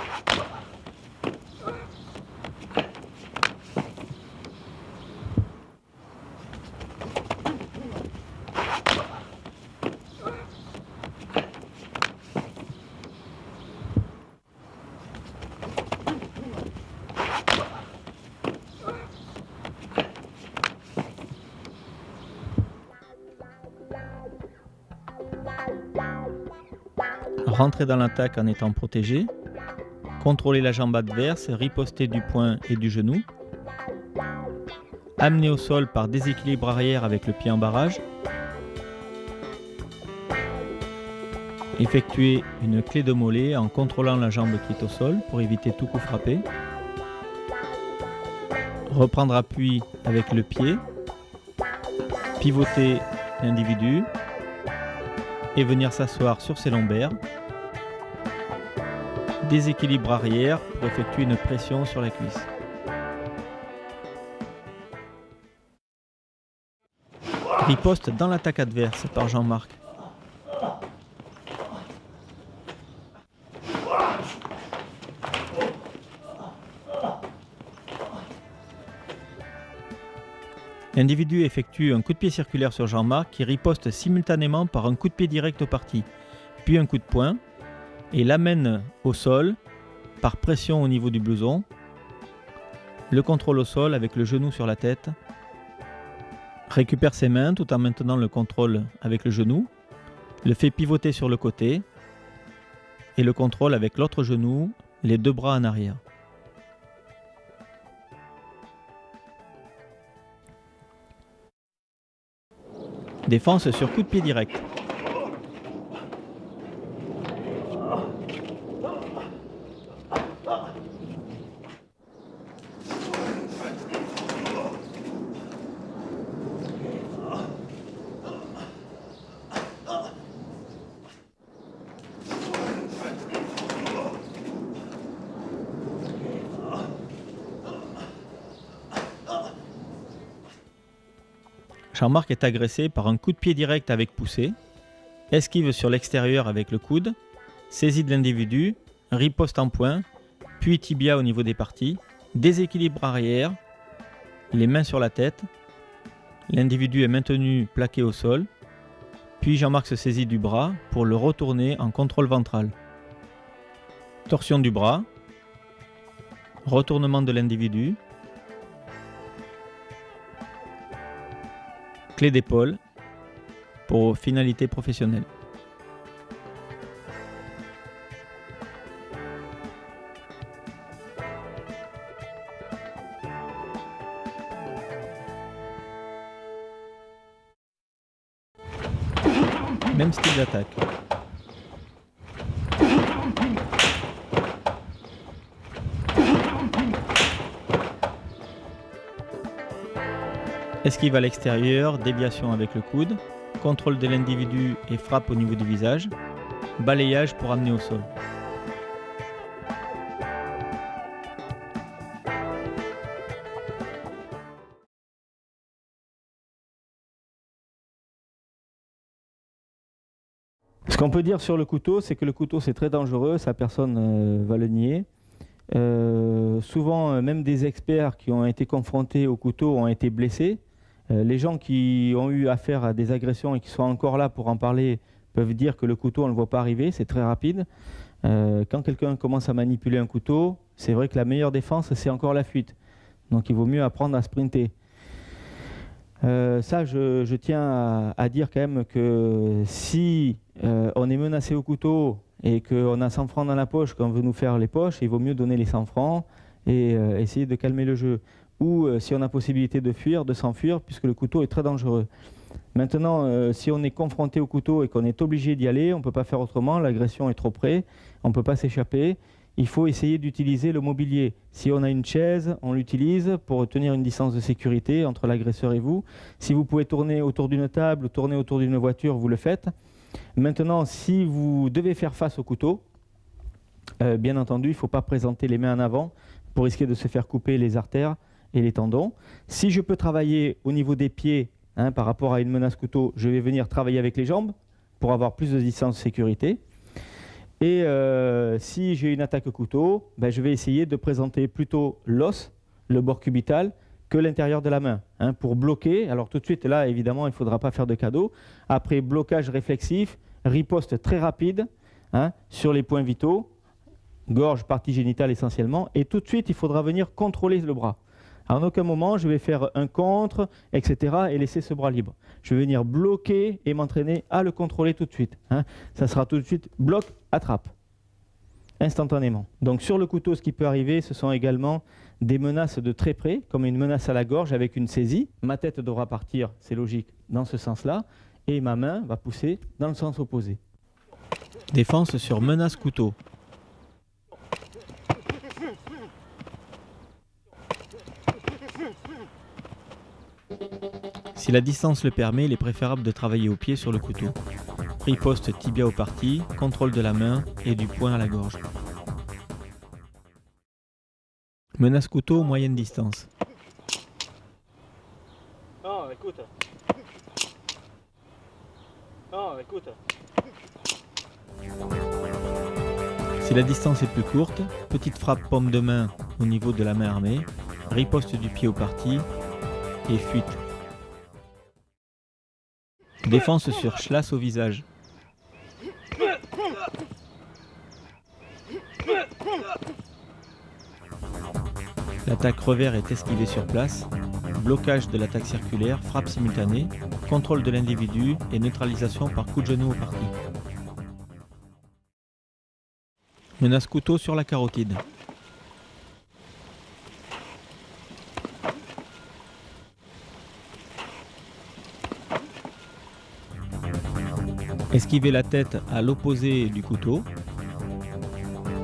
B: Rentrer dans l'attaque en étant protégé, contrôler la jambe adverse, riposter du poing et du genou, amener au sol par déséquilibre arrière avec le pied en barrage, effectuer une clé de mollet en contrôlant la jambe qui est au sol pour éviter tout coup frappé, reprendre appui avec le pied, pivoter l'individu et venir s'asseoir sur ses lombaires. Déséquilibre arrière pour effectuer une pression sur la cuisse. Riposte dans l'attaque adverse par Jean-Marc. L'individu effectue un coup de pied circulaire sur Jean-Marc qui riposte simultanément par un coup de pied direct au parti, puis un coup de poing, et l'amène au sol par pression au niveau du blouson, le contrôle au sol avec le genou sur la tête, récupère ses mains tout en maintenant le contrôle avec le genou, le fait pivoter sur le côté et le contrôle avec l'autre genou, les deux bras en arrière. Défense sur coup de pied direct. Jean-Marc est agressé par un coup de pied direct avec poussée, esquive sur l'extérieur avec le coude, saisie de l'individu, riposte en poing, puis tibia au niveau des parties, déséquilibre arrière, les mains sur la tête, l'individu est maintenu plaqué au sol, puis Jean-Marc se saisit du bras pour le retourner en contrôle ventral. Torsion du bras, retournement de l'individu, clé d'épaule pour finalité professionnelle. Même style d'attaque. Esquive à l'extérieur, déviation avec le coude, contrôle de l'individu et frappe au niveau du visage, balayage pour amener au sol.
A: Ce qu'on peut dire sur le couteau, c'est que le couteau c'est très dangereux, ça personne va le nier. Souvent, même des experts qui ont été confrontés au couteau ont été blessés. Les gens qui ont eu affaire à des agressions et qui sont encore là pour en parler peuvent dire que le couteau, on ne le voit pas arriver, c'est très rapide. Quand quelqu'un commence à manipuler un couteau, c'est vrai que la meilleure défense, c'est encore la fuite. Donc il vaut mieux apprendre à sprinter. Ça, je tiens à dire quand même que si on est menacé au couteau et qu'on a 100 francs dans la poche, qu'on veut nous faire les poches, il vaut mieux donner les 100 francs et essayer de calmer le jeu. Ou si on a possibilité de fuir, de s'enfuir, puisque le couteau est très dangereux. Maintenant, si on est confronté au couteau et qu'on est obligé d'y aller, on ne peut pas faire autrement, l'agression est trop près, on ne peut pas s'échapper. Il faut essayer d'utiliser le mobilier. Si on a une chaise, on l'utilise pour tenir une distance de sécurité entre l'agresseur et vous. Si vous pouvez tourner autour d'une table ou tourner autour d'une voiture, vous le faites. Maintenant, si vous devez faire face au couteau, bien entendu, il ne faut pas présenter les mains en avant pour risquer de se faire couper les artères et les tendons. Si je peux travailler au niveau des pieds, par rapport à une menace couteau, je vais venir travailler avec les jambes pour avoir plus de distance de sécurité. Et si j'ai une attaque couteau, je vais essayer de présenter plutôt l'os, le bord cubital, que l'intérieur de la main, pour bloquer. Alors tout de suite, là, évidemment, il ne faudra pas faire de cadeau. Après, blocage réflexif, riposte très rapide sur les points vitaux, gorge, partie génitale essentiellement. Et tout de suite, il faudra venir contrôler le bras. En aucun moment, je vais faire un contre, etc. et laisser ce bras libre. Je vais venir bloquer et m'entraîner à le contrôler tout de suite. Ça sera tout de suite bloc, attrape, instantanément. Donc sur le couteau, ce qui peut arriver, ce sont également des menaces de très près, comme une menace à la gorge avec une saisie. Ma tête devra partir, c'est logique, dans ce sens-là, et ma main va pousser dans le sens opposé.
B: Défense sur menace couteau. Si la distance le permet, il est préférable de travailler au pied sur le couteau. Riposte tibia au parti, contrôle de la main et du poing à la gorge. Menace couteau, moyenne distance.
C: Non, écoute. Non, écoute.
B: Si la distance est plus courte, petite frappe paume de main au niveau de la main armée, riposte du pied au parti et fuite. Défense sur schlass au visage. L'attaque revers est esquivée sur place. Blocage de l'attaque circulaire, frappe simultanée, contrôle de l'individu et neutralisation par coup de genou au parti. Menace couteau sur la carotide. Esquiver la tête à l'opposé du couteau.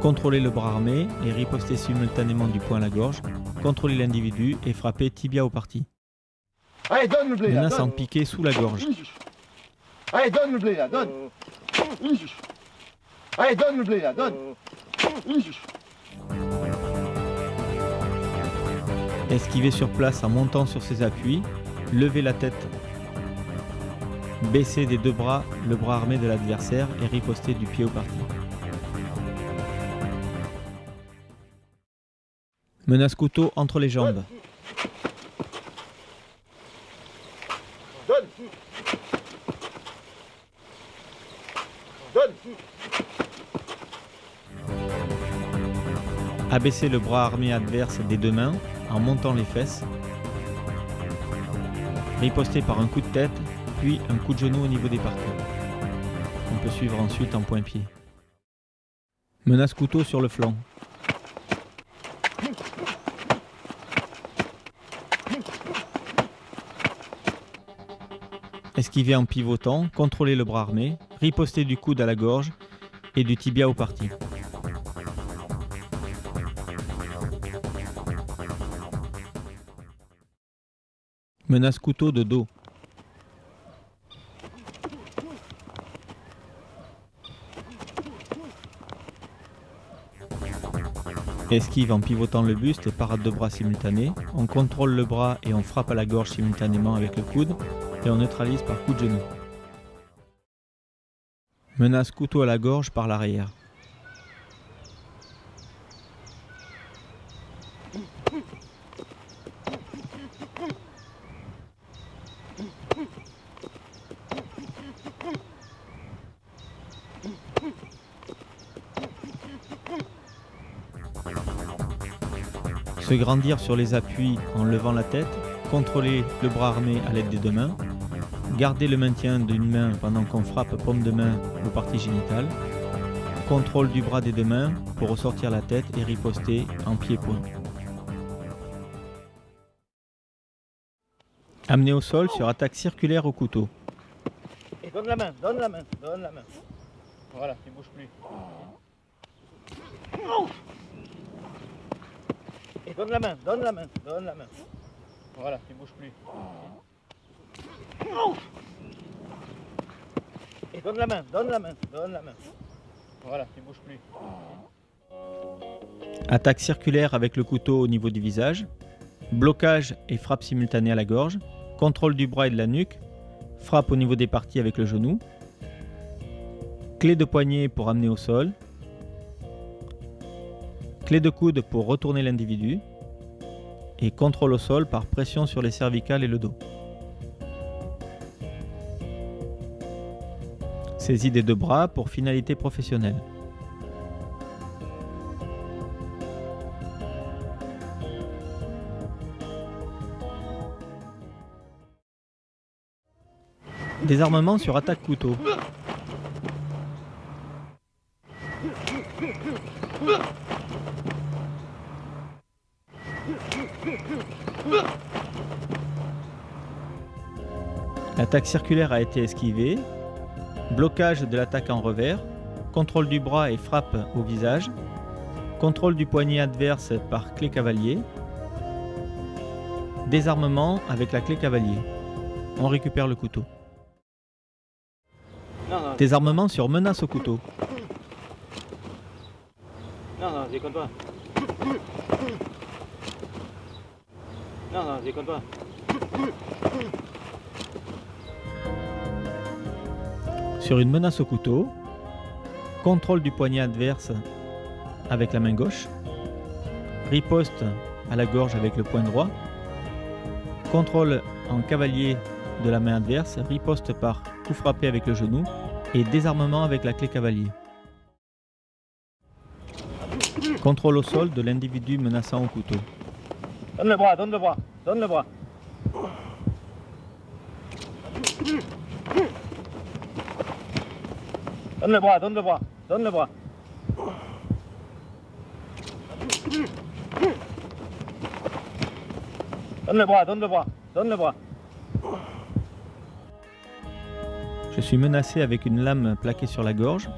B: Contrôler le bras armé et riposter simultanément du poing à la gorge. Contrôler l'individu et frapper tibia au parti.
D: Allez, donne le blé là,
B: Menace
D: donne.
B: en piqué sous la gorge.
D: Allez, donne le blé là, donne. Allez, donne le blé là, donne.
B: Esquiver sur place en montant sur ses appuis. Lever la tête Baisser des deux bras le bras armé de l'adversaire et riposter du pied au parti. Menace couteau entre les jambes.
D: Donne. Donne.
B: Abaisser le bras armé adverse des deux mains en montant les fesses. Riposter par un coup de tête, puis un coup de genou au niveau des parties. On peut suivre ensuite en point-pied. Menace couteau sur le flanc. Esquiver en pivotant, contrôler le bras armé, riposter du coude à la gorge et du tibia au parti. Menace couteau de dos. Esquive en pivotant le buste et parade de bras simultanée. On contrôle le bras et on frappe à la gorge simultanément avec le coude et on neutralise par coup de genou. Menace couteau à la gorge par l'arrière. Se grandir sur les appuis en levant la tête, contrôler le bras armé à l'aide des deux mains, garder le maintien d'une main pendant qu'on frappe paume de main aux parties génitales, contrôle du bras des deux mains pour ressortir la tête et riposter en pied-point. Amener au sol sur attaque circulaire au couteau.
C: Et donne la main, donne la main, donne la main. Voilà, tu bouges plus. Et donne la main, donne la main, donne la main. Voilà, tu bouges plus. Et donne la main, donne la main, donne la main. Voilà, tu bouges plus.
B: Attaque circulaire avec le couteau au niveau du visage. Blocage et frappe simultanée à la gorge. Contrôle du bras et de la nuque. Frappe au niveau des parties avec le genou. Clé de poignet pour amener au sol. Clé de coude pour retourner l'individu. Et contrôle au sol par pression sur les cervicales et le dos. Saisie des deux bras pour finalité professionnelle. Désarmement sur attaque couteau. L'attaque circulaire a été esquivée. Blocage de l'attaque en revers. Contrôle du bras et frappe au visage. Contrôle du poignet adverse par clé cavalier. Désarmement avec la clé cavalier. On récupère le couteau.
C: Non,
B: Désarmement sur menace au couteau.
C: non, déconne pas. Non, déconne pas.
B: Sur une menace au couteau, contrôle du poignet adverse avec la main gauche, riposte à la gorge avec le poing droit, contrôle en cavalier de la main adverse, riposte par coup frappé avec le genou et désarmement avec la clé cavalier. Contrôle au sol de l'individu menaçant au couteau.
C: Donne le bras, donne le bras, donne le bras. Donne le bras, donne le bras, donne le bras. Donne le bras, donne le bras, donne le bras.
B: Je suis menacé avec une lame plaquée sur la gorge.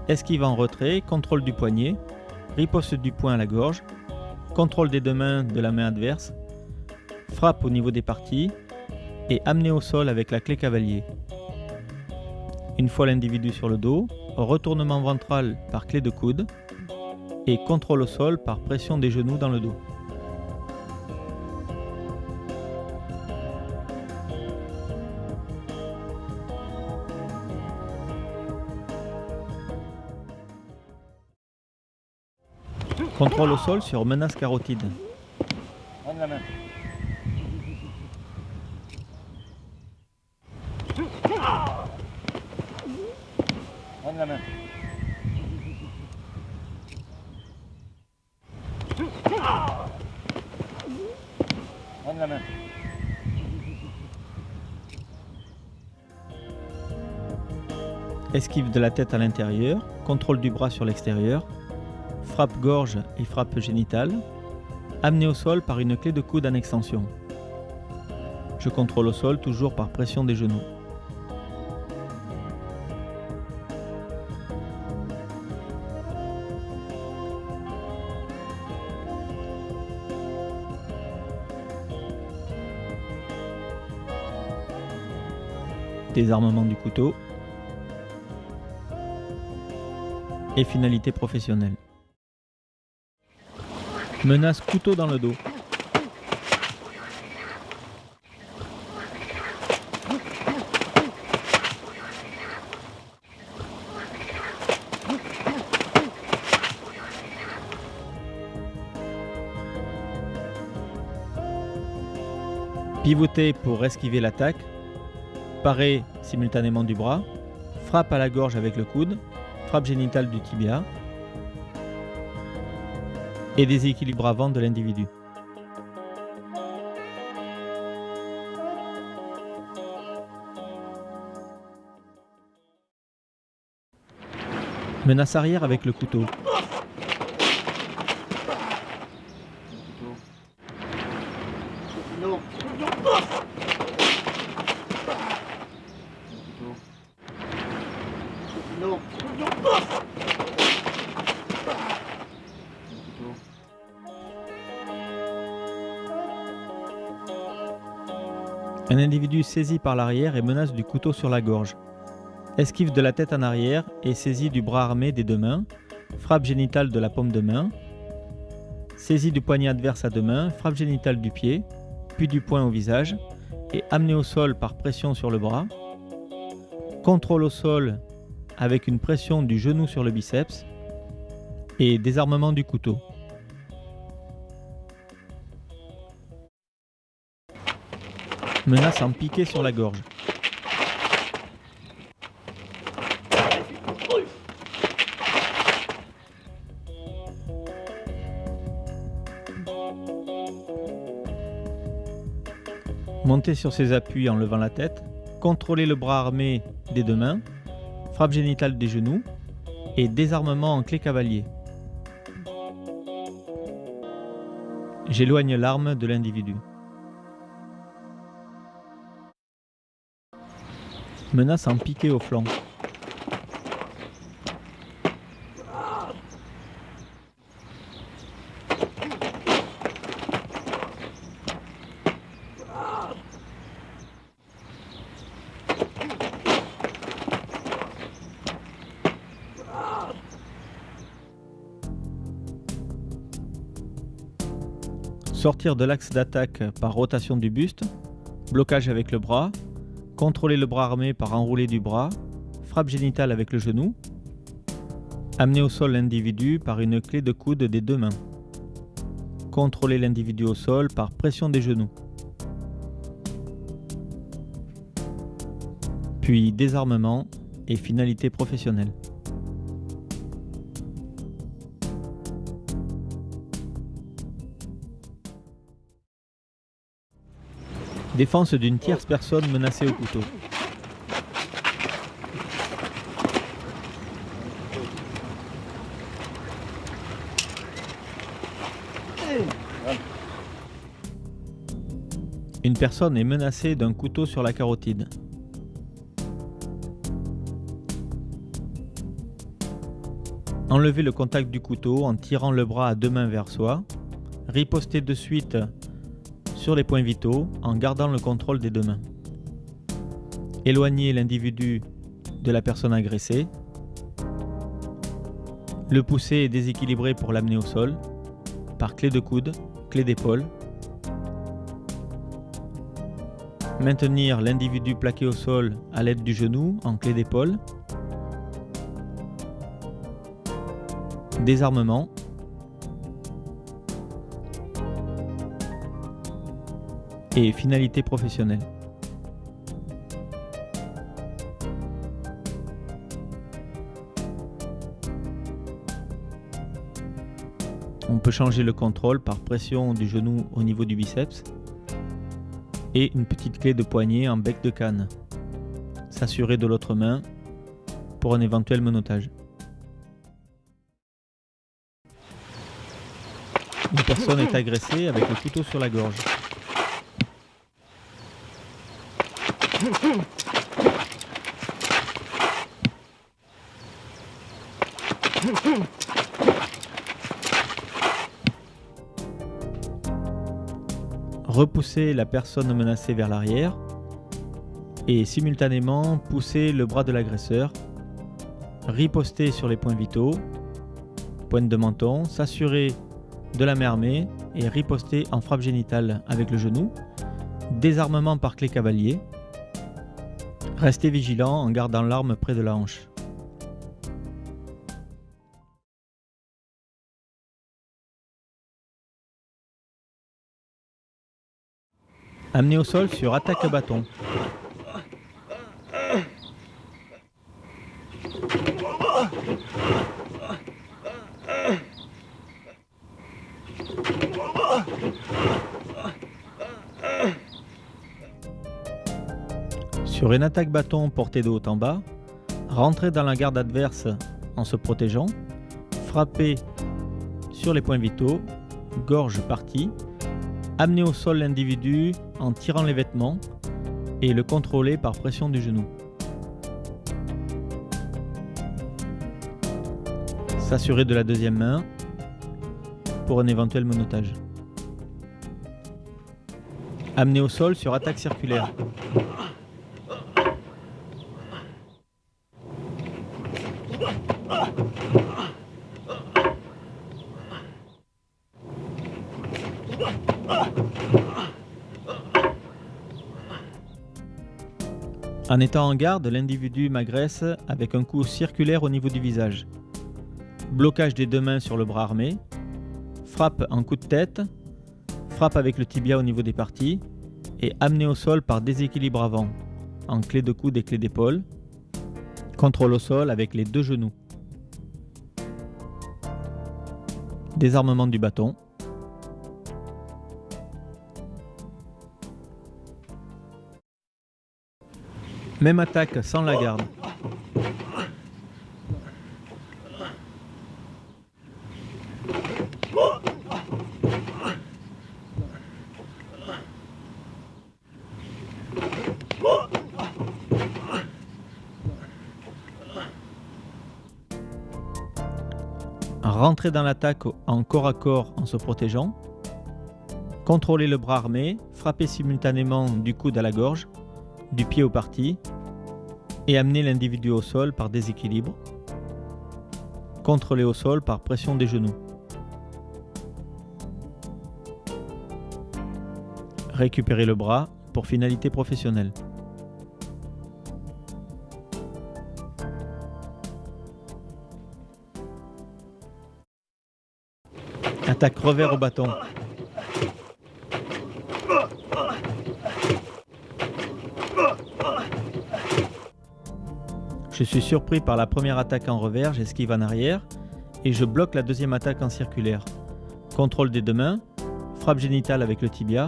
B: Esquive en retrait, contrôle du poignet, riposte du poing à la gorge, contrôle des deux mains de la main adverse, frappe au niveau des parties et amener au sol avec la clé cavalier. Une fois l'individu sur le dos, retournement ventral par clé de coude et contrôle au sol par pression des genoux dans le dos. Contrôle au sol sur menace carotide.
C: Donne la main. Donne la main. Donne la main.
B: Esquive de la tête à l'intérieur, contrôle du bras sur l'extérieur, frappe gorge et frappe génitale, amené au sol par une clé de coude en extension. Je contrôle au sol toujours par pression des genoux. Désarmement du couteau. Et finalité professionnelle. Menace couteau dans le dos. Pivoter pour esquiver l'attaque. Parer simultanément du bras. Frappe à la gorge avec le coude. Frappe génitale du tibia et déséquilibre avant de l'individu. Menace arrière avec le couteau.
D: Non. Non.
B: Un individu saisi par l'arrière et menace du couteau sur la gorge. Esquive de la tête en arrière et saisie du bras armé des deux mains. Frappe génitale de la paume de main. Saisie du poignet adverse à deux mains. Frappe génitale du pied, puis du poing au visage et amené au sol par pression sur le bras. Contrôle au sol avec une pression du genou sur le biceps et désarmement du couteau. Menace en piqué sur la gorge. Monter sur ses appuis en levant la tête. Contrôler le bras armé des deux mains. Frappe génitale des genoux et désarmement en clé cavalier. J'éloigne l'arme de l'individu. Menace en piqué au flanc. Sortir de l'axe d'attaque par rotation du buste, blocage avec le bras, contrôler le bras armé par enroulé du bras, frappe génitale avec le genou, amener au sol l'individu par une clé de coude des deux mains, contrôler l'individu au sol par pression des genoux, puis désarmement et finalité professionnelle. Défense d'une tierce personne menacée au couteau. Une personne est menacée d'un couteau sur la carotide. Enlever le contact du couteau en tirant le bras à deux mains vers soi. Riposter de suite sur les points vitaux en gardant le contrôle des deux mains. Éloigner l'individu de la personne agressée. Le pousser et déséquilibrer pour l'amener au sol par clé de coude, clé d'épaule. Maintenir l'individu plaqué au sol à l'aide du genou en clé d'épaule. Désarmement et finalité professionnelle. On peut changer le contrôle par pression du genou au niveau du biceps et une petite clé de poignet en bec de canne. S'assurer de l'autre main pour un éventuel menottage. Une personne est agressée avec le couteau sur la gorge. Repousser la personne menacée vers l'arrière et simultanément pousser le bras de l'agresseur, riposter sur les points vitaux, pointe de menton, s'assurer de la main armée et riposter en frappe génitale avec le genou, désarmement par clé cavalier, rester vigilant en gardant l'arme près de la hanche. Amener au sol sur attaque à bâton. Sur une attaque bâton portée de haut en bas, rentrer dans la garde adverse en se protégeant, frapper sur les points vitaux, gorge partie, amener au sol l'individu en tirant les vêtements et le contrôler par pression du genou. S'assurer de la deuxième main pour un éventuel menottage. Amener au sol sur attaque circulaire. En étant en garde, l'individu m'agresse avec un coup circulaire au niveau du visage. Blocage des deux mains sur le bras armé. Frappe en coup de tête. Frappe avec le tibia au niveau des parties. Et amené au sol par déséquilibre avant, en clé de coude et clé d'épaule. Contrôle au sol avec les deux genoux. Désarmement du bâton. Même attaque sans la garde. Rentrer dans l'attaque en corps à corps en se protégeant. Contrôler le bras armé, frapper simultanément du coude à la gorge, du pied aux parties et amener l'individu au sol par déséquilibre. Contrôler au sol par pression des genoux. Récupérer le bras pour finalité professionnelle. Attaque revers au bâton. Je suis surpris par la première attaque en revers, j'esquive en arrière et je bloque la deuxième attaque en circulaire. Contrôle des deux mains, frappe génitale avec le tibia,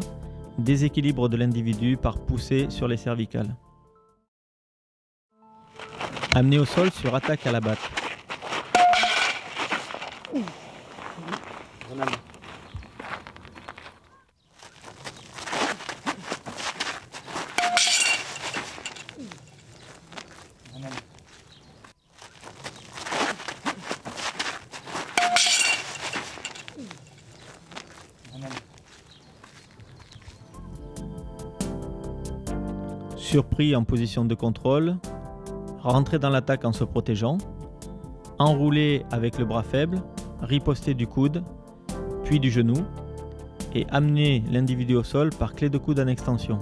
B: déséquilibre de l'individu par poussée sur les cervicales. Amener au sol sur attaque à la batte. Surpris en position de contrôle, rentrer dans l'attaque en se protégeant, enrouler avec le bras faible, riposter du coude, puis du genou, et amener l'individu au sol par clé de coude en extension.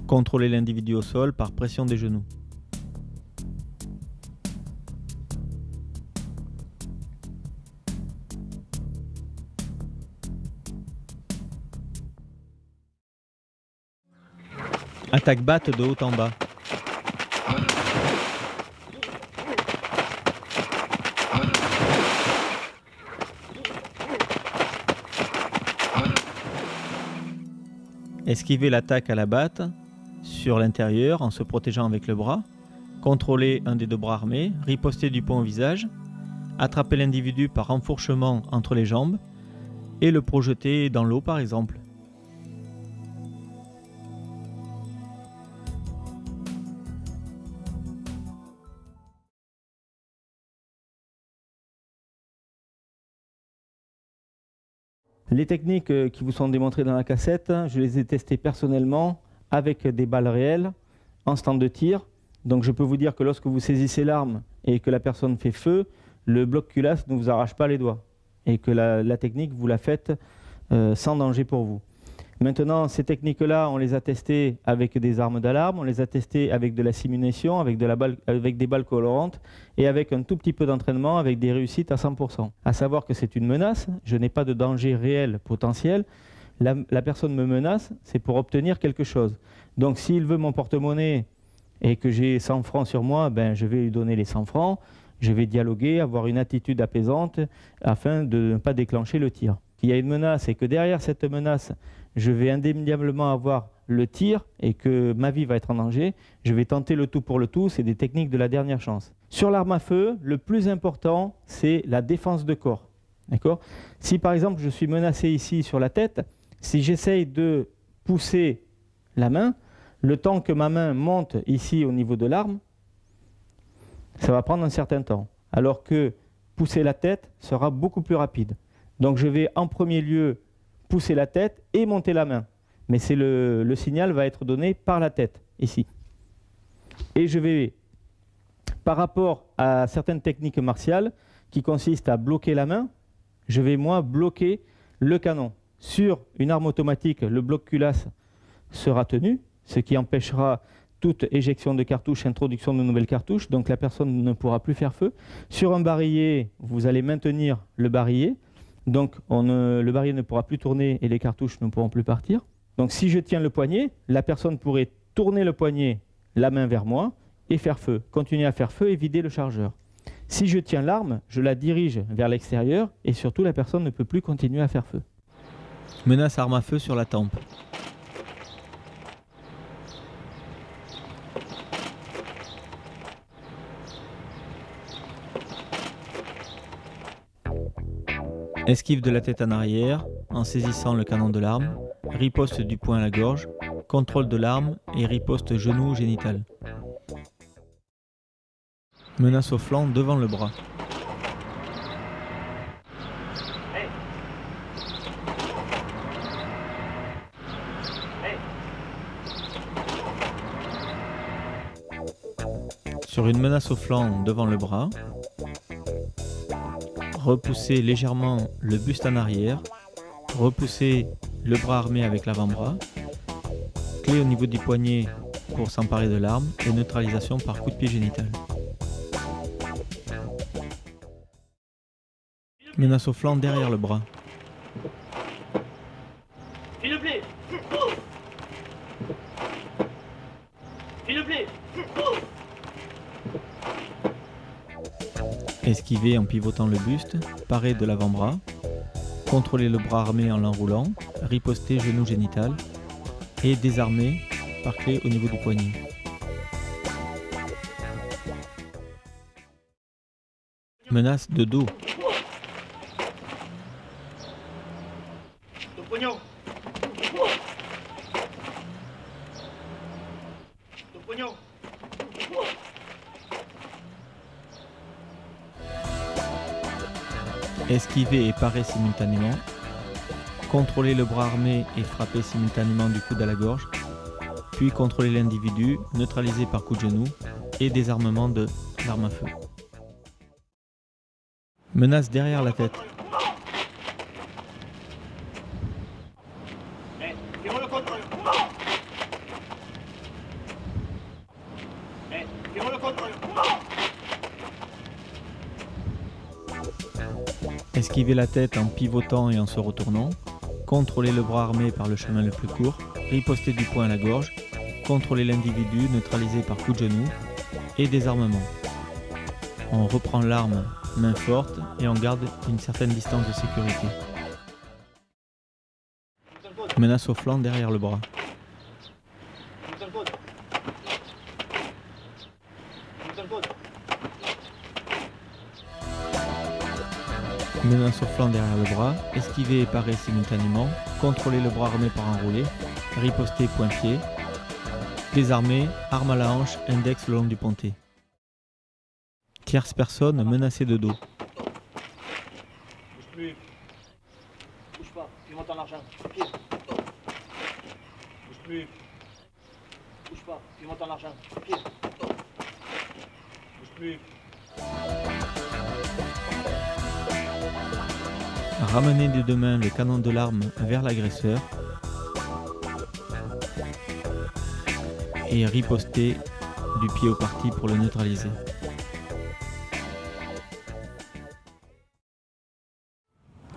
B: Contrôler l'individu au sol par pression des genoux. Attaque batte de haut en bas. Esquiver l'attaque à la batte sur l'intérieur en se protégeant avec le bras. Contrôler un des deux bras armés. Riposter du poing au visage. Attraper l'individu par enfourchement entre les jambes. Et le projeter dans l'eau par exemple.
A: Les techniques qui vous sont démontrées dans la cassette, je les ai testées personnellement avec des balles réelles en stand de tir. Donc je peux vous dire que lorsque vous saisissez l'arme et que la personne fait feu, le bloc culasse ne vous arrache pas les doigts et que la technique, vous la faites sans danger pour vous. Maintenant, ces techniques-là, on les a testées avec des armes d'alarme, on les a testées avec de la simulation, avec des balles colorantes et avec un tout petit peu d'entraînement, avec des réussites à 100%. À savoir que c'est une menace, je n'ai pas de danger réel potentiel. La personne me menace, c'est pour obtenir quelque chose. Donc s'il veut mon porte-monnaie et que j'ai 100 francs sur moi, ben, je vais lui donner les 100 francs, je vais dialoguer, avoir une attitude apaisante afin de ne pas déclencher le tir. S'il y a une menace et que derrière cette menace, je vais indéniablement avoir le tir et que ma vie va être en danger, je vais tenter le tout pour le tout, c'est des techniques de la dernière chance. Sur l'arme à feu, le plus important, c'est la défense de corps. D'accord ? Si par exemple je suis menacé ici sur la tête, si j'essaye de pousser la main, le temps que ma main monte ici au niveau de l'arme, ça va prendre un certain temps. Alors que pousser la tête sera beaucoup plus rapide. Donc je vais en premier lieu pousser la tête et monter la main. Mais le signal va être donné par la tête, ici. Et je vais, par rapport à certaines techniques martiales qui consistent à bloquer la main, je vais moi bloquer le canon. Sur une arme automatique, le bloc culasse sera tenu, ce qui empêchera toute éjection de cartouches, introduction de nouvelles cartouches, donc la personne ne pourra plus faire feu. Sur un barillet, vous allez maintenir le barillet. Donc le barillet ne pourra plus tourner et les cartouches ne pourront plus partir. Donc si je tiens le poignet, la personne pourrait tourner le poignet, la main vers moi et faire feu. Continuer à faire feu et vider le chargeur. Si je tiens l'arme, je la dirige vers l'extérieur et surtout la personne ne peut plus continuer à faire feu.
B: Menace arme à feu sur la tempe. Esquive de la tête en arrière, en saisissant le canon de l'arme, riposte du poing à la gorge, contrôle de l'arme et riposte genou génital. Menace au flanc devant le bras. Sur une menace au flanc devant le bras, repousser légèrement le buste en arrière, repousser le bras armé avec l'avant-bras, clé au niveau du poignet pour s'emparer de l'arme et neutralisation par coup de pied génital. Menace au flanc derrière le bras.
C: S'il vous plaît. S'il vous plaît.
B: Esquiver en pivotant le buste, parer de l'avant-bras, contrôler le bras armé en l'enroulant, riposter genou génital et désarmer par clé au niveau du poignet. Menace de dos.
C: Ton pognon. Ton pognon.
B: Esquiver et parer simultanément, contrôler le bras armé et frapper simultanément du coude à la gorge, puis contrôler l'individu, neutraliser par coup de genou et désarmement de l'arme à feu. Menace derrière la tête.
C: Fais-moi le contrôle. Fais-moi le contrôle.
B: Esquiver la tête en pivotant et en se retournant, contrôler le bras armé par le chemin le plus court, riposter du poing à la gorge, contrôler l'individu neutralisé par coup de genou et désarmement. On reprend l'arme main forte et on garde une certaine distance de sécurité. Menace au flanc derrière le bras. Menace au flanc derrière le bras, esquiver et parer simultanément, contrôler le bras armé par enroulé, riposter point-pied, désarmer, arme à la hanche, index le long du ponté. Tierce personne menacée de dos.
C: Bouge plus. Bouge pas, tu montes en argent. Pied. Bouge plus. Bouge pas, tu montes en argent. Pied. Bouge plus.
B: Ramener des deux mains le canon de l'arme vers l'agresseur et riposter du pied au parti pour le neutraliser.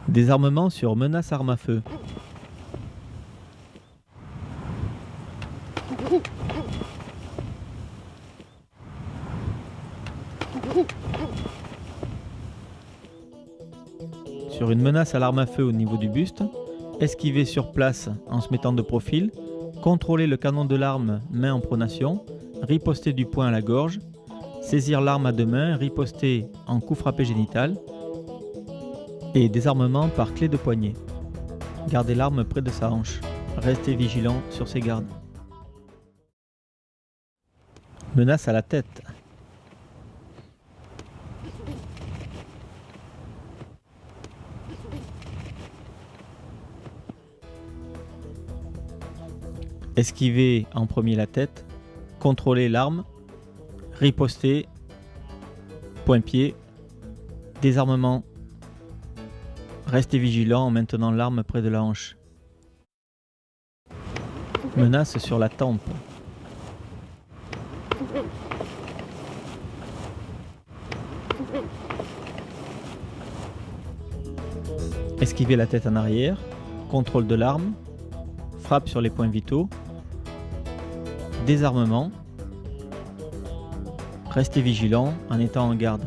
B: Désarmement sur menace arme à feu. Sur une menace à l'arme à feu au niveau du buste, esquiver sur place en se mettant de profil, contrôler le canon de l'arme main en pronation, riposter du poing à la gorge, saisir l'arme à deux mains, riposter en coup frappé génital et désarmement par clé de poignet. Garder l'arme près de sa hanche. Rester vigilant sur ses gardes. Menace à la tête. Esquiver en premier la tête, contrôler l'arme, riposter, point-pied, désarmement, rester vigilant en maintenant l'arme près de la hanche. Menace sur la tempe. Esquiver la tête en arrière, contrôle de l'arme, frappe sur les points vitaux, désarmement, rester vigilant en étant en garde.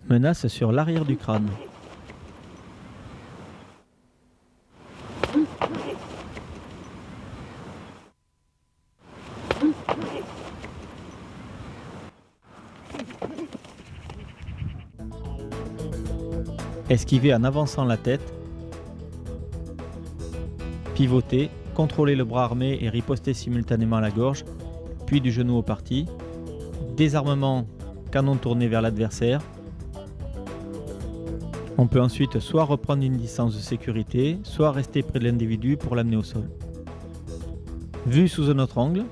B: Menace sur l'arrière du crâne. Esquiver en avançant la tête, pivoter, contrôler le bras armé et riposter simultanément à la gorge, puis du genou au parti, désarmement, canon tourné vers l'adversaire. On peut ensuite soit reprendre une distance de sécurité, soit rester près de l'individu pour l'amener au sol. Vue sous un autre angle.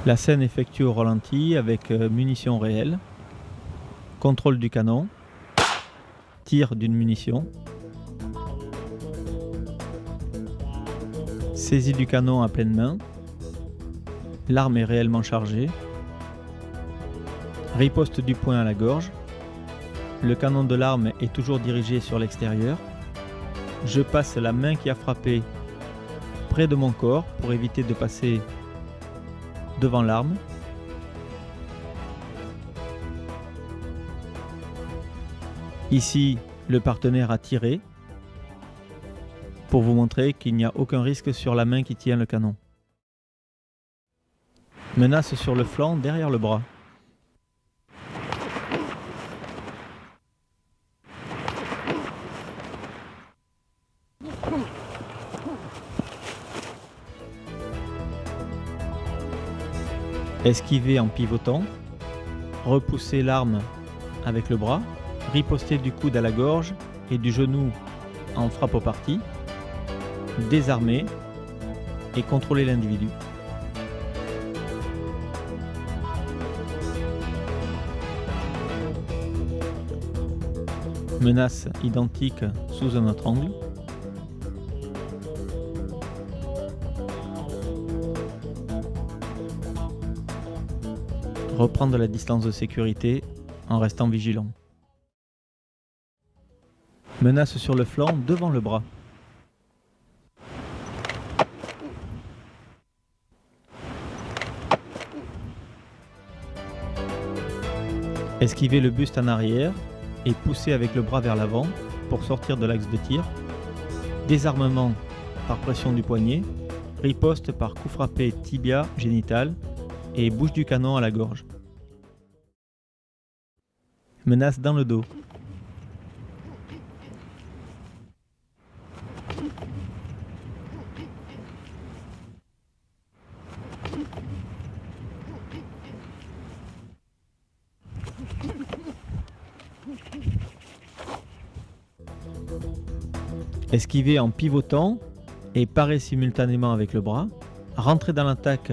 B: La scène effectuée au ralenti avec munitions réelles, contrôle du canon, tir d'une munition, saisie du canon à pleine main, l'arme est réellement chargée, riposte du poing à la gorge, le canon de l'arme est toujours dirigé sur l'extérieur, je passe la main qui a frappé près de mon corps pour éviter de passer devant l'arme. Ici, le partenaire a tiré pour vous montrer qu'il n'y a aucun risque sur la main qui tient le canon. Menace sur le flanc derrière le bras. Esquiver en pivotant, repousser l'arme avec le bras, riposter du coude à la gorge et du genou en frappe au parti, désarmer et contrôler l'individu. Menace identique sous un autre angle. Reprendre la distance de sécurité en restant vigilant. Menace sur le flanc devant le bras. Esquiver le buste en arrière et pousser avec le bras vers l'avant pour sortir de l'axe de tir. Désarmement par pression du poignet. Riposte par coup frappé tibia génital et bouche du canon à la gorge. Menace dans le dos. Esquiver en pivotant et parer simultanément avec le bras. Rentrer dans l'attaque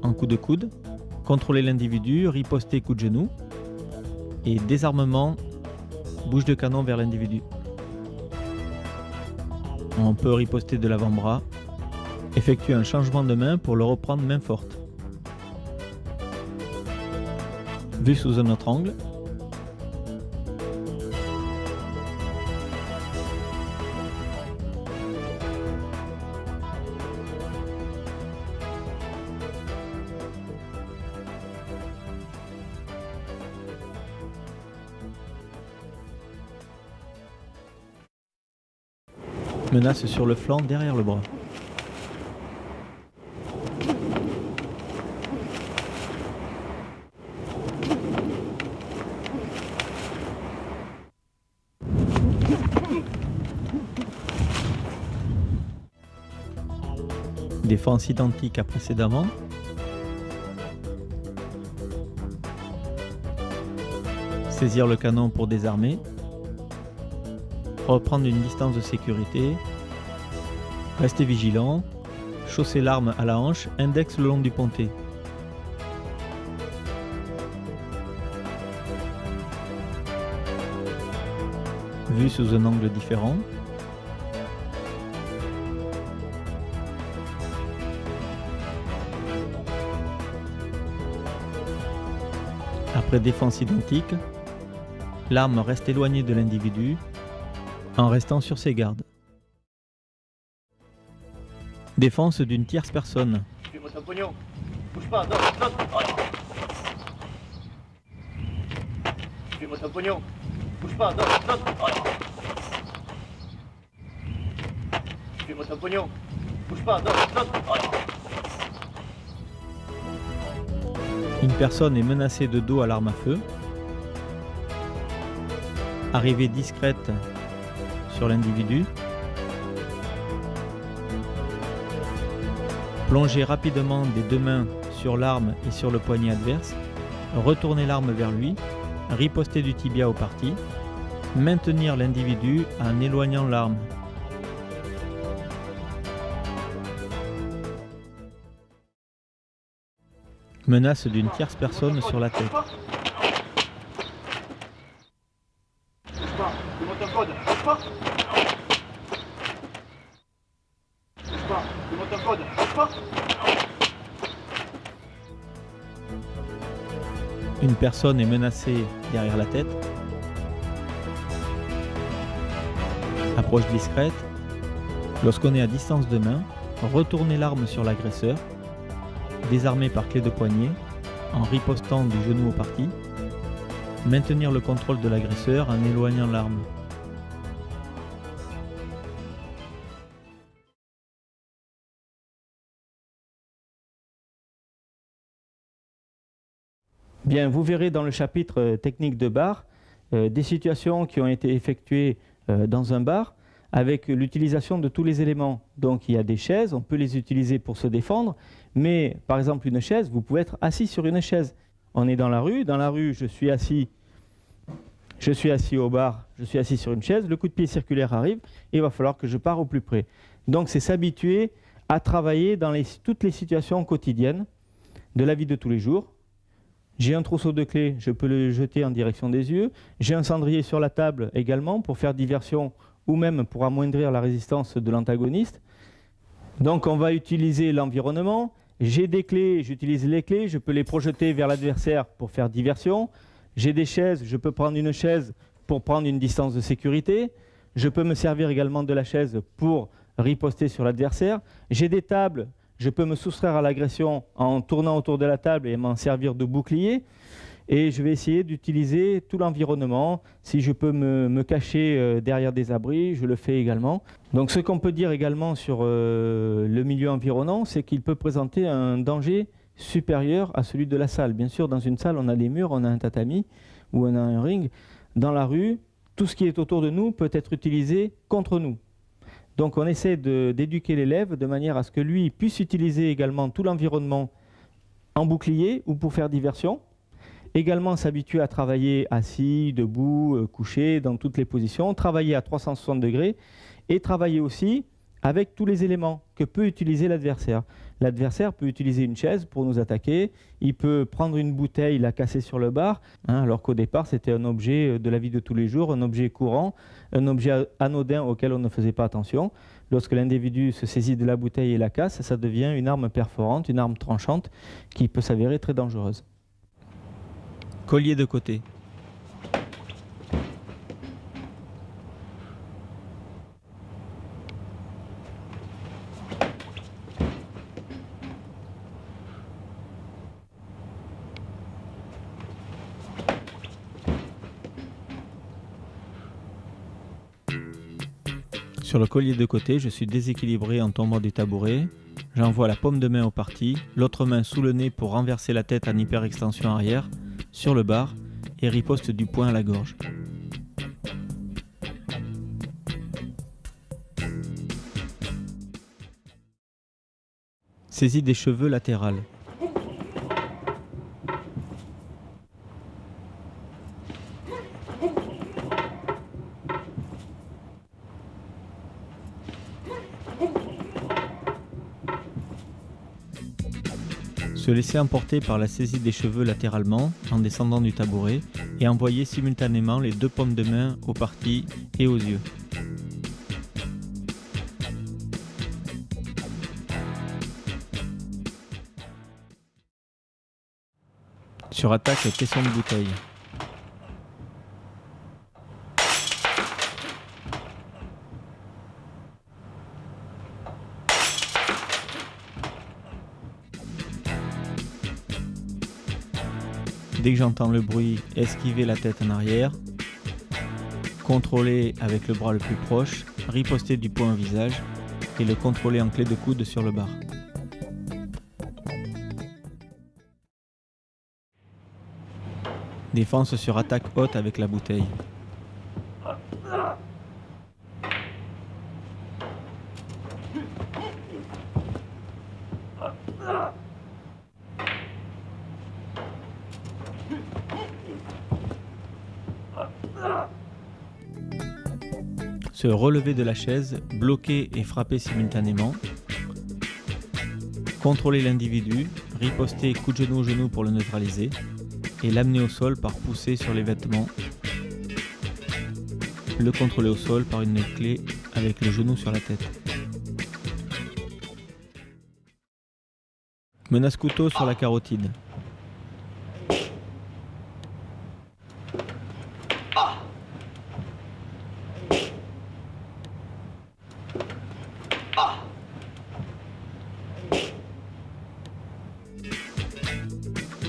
B: en coup de coude. Contrôler l'individu, riposter coup de genou. Et désarmement, bouche de canon vers l'individu. On peut riposter de l'avant-bras. Effectuer un changement de main pour le reprendre main forte. Vu sous un autre angle. Menace sur le flanc derrière le bras. Défense identique à précédemment. Saisir le canon pour désarmer. Reprendre une distance de sécurité. Rester vigilant. Chausser l'arme à la hanche, index le long du pontet. Vue sous un angle différent. Après défense identique, l'arme reste éloignée de l'individu en restant sur ses gardes. Défense d'une tierce personne.
C: Fais-moi ton pognon. Bouge pas, donne. Fais-moi ton pognon. Bouge pas, donne. Fais-moi ton pognon. Bouge pas, donne.
B: Une personne est menacée de dos à l'arme à feu. Arrivée discrète sur l'individu. Plonger rapidement des deux mains sur l'arme et sur le poignet adverse. Retourner l'arme vers lui. Riposter du tibia au parti. Maintenir l'individu en éloignant l'arme. Menace d'une tierce personne sur la tête. Une personne est menacée derrière la tête. Approche discrète. Lorsqu'on est à distance de main, retournez l'arme sur l'agresseur. Désarmer par clé de poignet, en ripostant du genou au parti. Maintenir le contrôle de l'agresseur en éloignant l'arme.
A: Bien, vous verrez dans le chapitre technique de bar des situations qui ont été effectuées dans un bar avec l'utilisation de tous les éléments. Donc il y a des chaises, on peut les utiliser pour se défendre, mais par exemple une chaise, vous pouvez être assis sur une chaise. On est dans la rue, je suis assis au bar, je suis assis sur une chaise, le coup de pied circulaire arrive et il va falloir que je pars au plus près. Donc c'est s'habituer à travailler dans toutes les situations quotidiennes de la vie de tous les jours. J'ai un trousseau de clés, je peux le jeter en direction des yeux. J'ai un cendrier sur la table également pour faire diversion ou même pour amoindrir la résistance de l'antagoniste. Donc on va utiliser l'environnement, j'ai des clés, j'utilise les clés, je peux les projeter vers l'adversaire pour faire diversion. J'ai des chaises, je peux prendre une chaise pour prendre une distance de sécurité. Je peux me servir également de la chaise pour riposter sur l'adversaire. J'ai des tables, je peux me soustraire à l'agression en tournant autour de la table et m'en servir de bouclier. Et je vais essayer d'utiliser tout l'environnement. Si je peux me cacher derrière des abris, je le fais également. Donc ce qu'on peut dire également sur le milieu environnant, c'est qu'il peut présenter un danger supérieur à celui de la salle. Bien sûr, dans une salle, on a des murs, on a un tatami ou on a un ring. Dans la rue, tout ce qui est autour de nous peut être utilisé contre nous. Donc on essaie d'éduquer l'élève de manière à ce que lui puisse utiliser également tout l'environnement en bouclier ou pour faire diversion. Également s'habituer à travailler assis, debout, couché, dans toutes les positions, travailler à 360 degrés et travailler aussi avec tous les éléments que peut utiliser l'adversaire. L'adversaire peut utiliser une chaise pour nous attaquer, il peut prendre une bouteille, la casser sur le bar, alors qu'au départ c'était un objet de la vie de tous les jours, un objet courant, un objet anodin auquel on ne faisait pas attention. Lorsque l'individu se saisit de la bouteille et la casse, ça devient une arme perforante, une arme tranchante qui peut s'avérer très dangereuse.
B: Collier de côté. Sur le collier de côté, je suis déséquilibré en tombant du tabouret. J'envoie la paume de main au parti, l'autre main sous le nez pour renverser la tête en hyperextension arrière, sur le bar, et riposte du poing à la gorge. Saisie des cheveux latérales. Se laisser emporter par la saisie des cheveux latéralement en descendant du tabouret et envoyer simultanément les deux paumes de main au parti et aux yeux. Sur attaque, caisson de bouteille. Dès que j'entends le bruit, esquiver la tête en arrière, contrôler avec le bras le plus proche, riposter du poing au visage et le contrôler en clé de coude sur le bar. Défense sur attaque haute avec la bouteille. Se relever de la chaise, bloquer et frapper simultanément. Contrôler l'individu, riposter coup de genou au genou pour le neutraliser et l'amener au sol par pousser sur les vêtements. Le contrôler au sol par une clé avec le genou sur la tête. Menace couteau sur la carotide.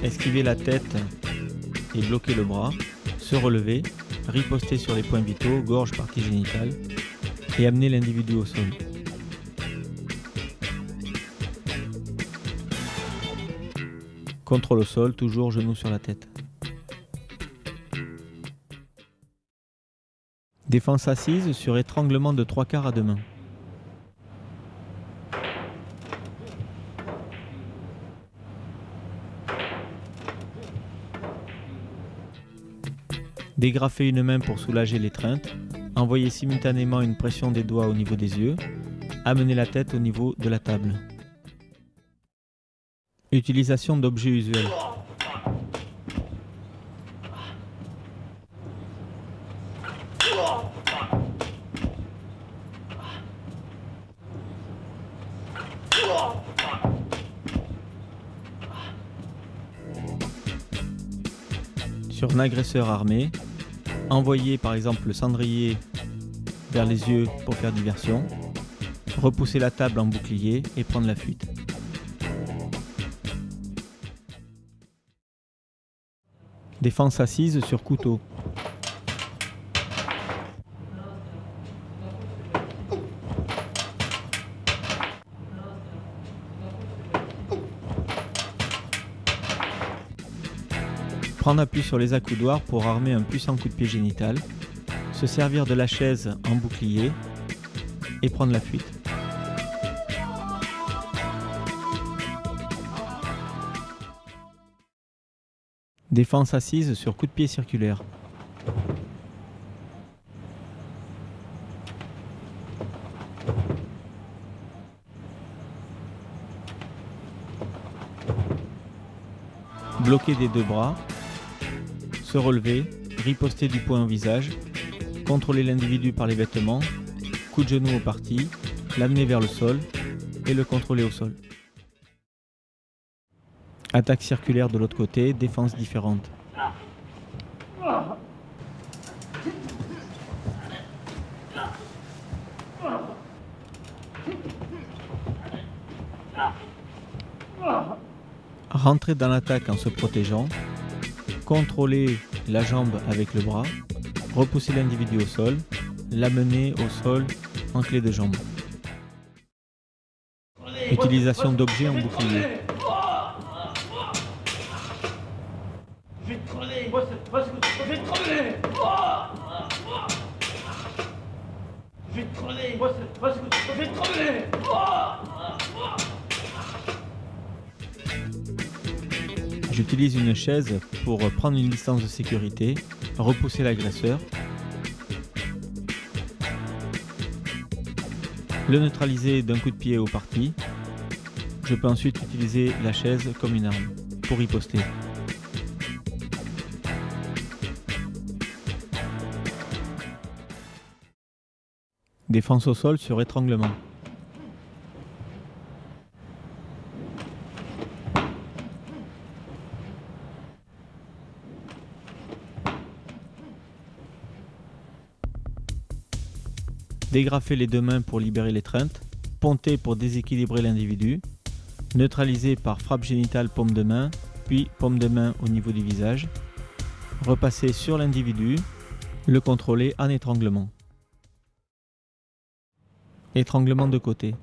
B: Esquiver la tête et bloquer le bras, se relever, riposter sur les points vitaux, gorge, partie génitale, et amener l'individu au sol. Contrôle au sol, toujours genou sur la tête. Défense assise sur étranglement de 3/4 à deux mains. Dégrafer une main pour soulager l'étreinte, envoyer simultanément une pression des doigts au niveau des yeux, amener la tête au niveau de la table. Utilisation d'objets usuels. sur un agresseur armé, envoyer par exemple le cendrier vers les yeux pour faire diversion, repousser la table en bouclier et prendre la fuite. Défense assise sur couteau. Prendre appui sur les accoudoirs pour armer un puissant coup de pied génital, se servir de la chaise en bouclier et prendre la fuite. Défense assise sur coup de pied circulaire. Bloquer des deux bras, se relever, riposter du poing au visage, contrôler l'individu par les vêtements, coup de genou au parti, l'amener vers le sol et le contrôler au sol. Attaque circulaire de l'autre côté, défense différente. Rentrer dans l'attaque en se protégeant, contrôler la jambe avec le bras, repousser l'individu au sol, l'amener au sol en clé de jambe. Utilisation d'objets en bouclier. J'utilise une chaise pour prendre une distance de sécurité, repousser l'agresseur, le neutraliser d'un coup de pied au parti. Je peux ensuite utiliser la chaise comme une arme pour riposter. Défense au sol sur étranglement. Dégrafer les deux mains pour libérer l'étreinte, ponter pour déséquilibrer l'individu, neutraliser par frappe génitale paume de main, puis paume de main au niveau du visage, repasser sur l'individu, le contrôler en étranglement. Étranglement de côté.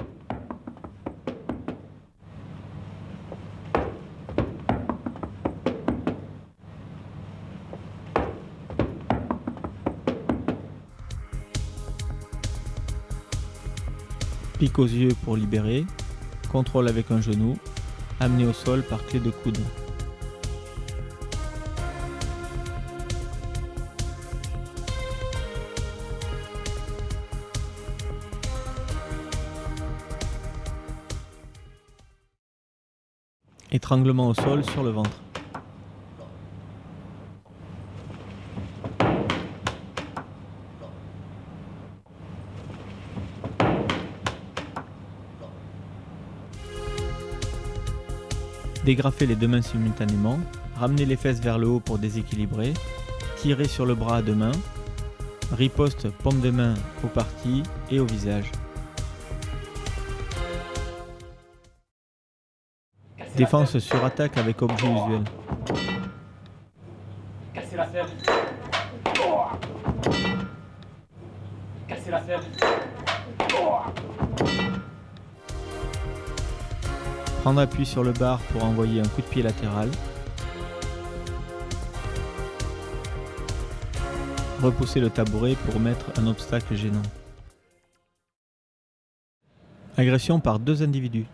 B: Pique aux yeux pour libérer, contrôle avec un genou, amener au sol par clé de coude. Étranglement au sol sur le ventre. Dégrafer les deux mains simultanément, ramener les fesses vers le haut pour déséquilibrer, tirer sur le bras à deux mains, riposte paume de main au parti et au visage. Défense sur attaque avec objet usuel.
C: Casser la serre. Casser la serre.
B: Prendre appui sur le bar pour envoyer un coup de pied latéral. Repousser le tabouret pour mettre un obstacle gênant. Agression par deux individus.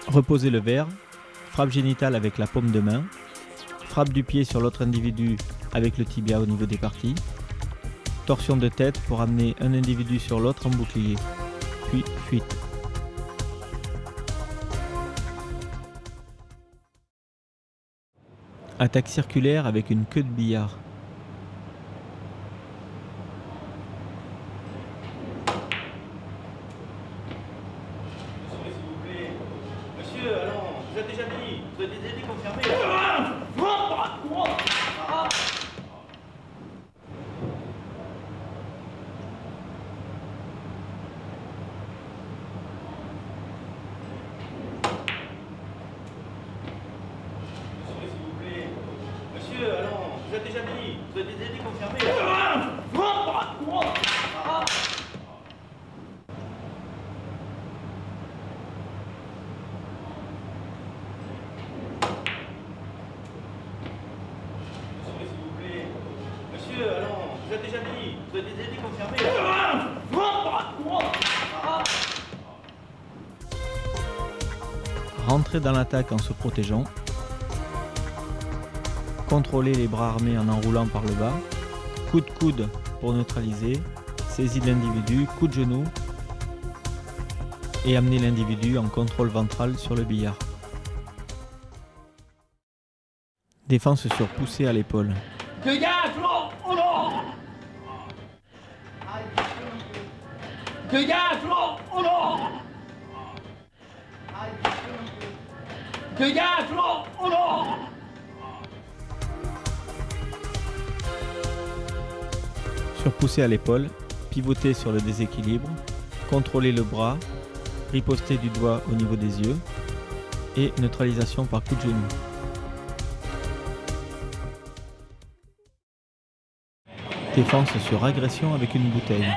B: Reposer le verre, frappe génitale avec la paume de main, frappe du pied sur l'autre individu avec le tibia au niveau des parties, torsion de tête pour amener un individu sur l'autre en bouclier. puis fuite. Attaque circulaire avec une queue de billard.
C: Monsieur, allons, vous avez déjà dit, vous avez déjà dit confirmé. Monsieur, allons, vous avez déjà dit, vous avez déjà dit confirmé. Monsieur, allons, vous avez déjà dit, vous avez déjà dit confirmé.
B: Rentrer dans l'attaque en se protégeant. Contrôler les bras armés en enroulant par le bas. Coup de coude pour neutraliser. Saisie de l'individu, coup de genou. Et amener l'individu en contrôle ventral sur le billard. Défense sur poussée à l'épaule.
C: Dégage, oh non. Dégage, oh non. Dégage, oh non.
B: Sur poussée à l'épaule, pivoter sur le déséquilibre, contrôler le bras, riposter du doigt au niveau des yeux et neutralisation par coup de genou. Défense sur agression avec une bouteille.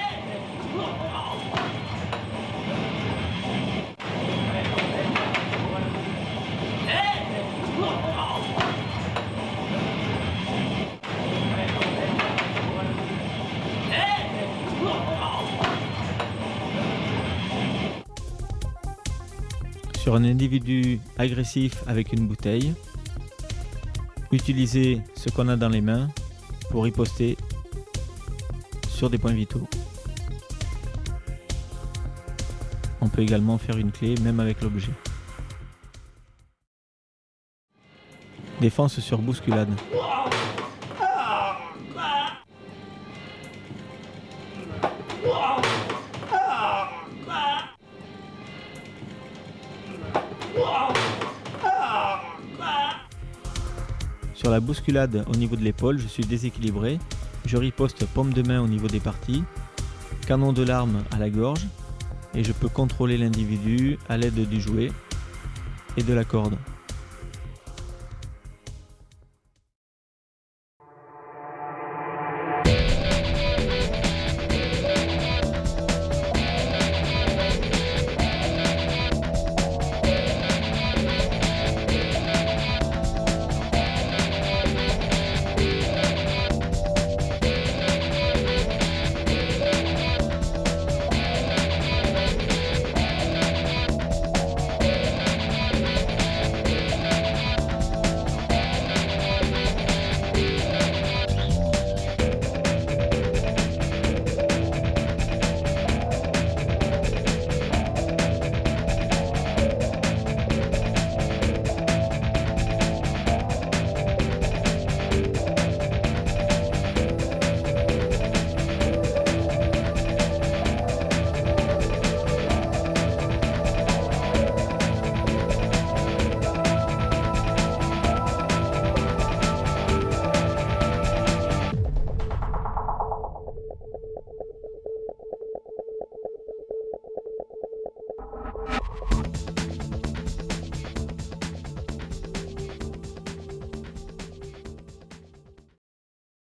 B: Sur un individu agressif avec une bouteille, utiliser ce qu'on a dans les mains pour riposter sur des points vitaux. On peut également faire une clé même avec l'objet. Défense sur bousculade. Sur la bousculade au niveau de l'épaule, je suis déséquilibré. Je riposte paume de main au niveau des parties, canon de l'arme à la gorge et je peux contrôler l'individu à l'aide du jouet et de la corde.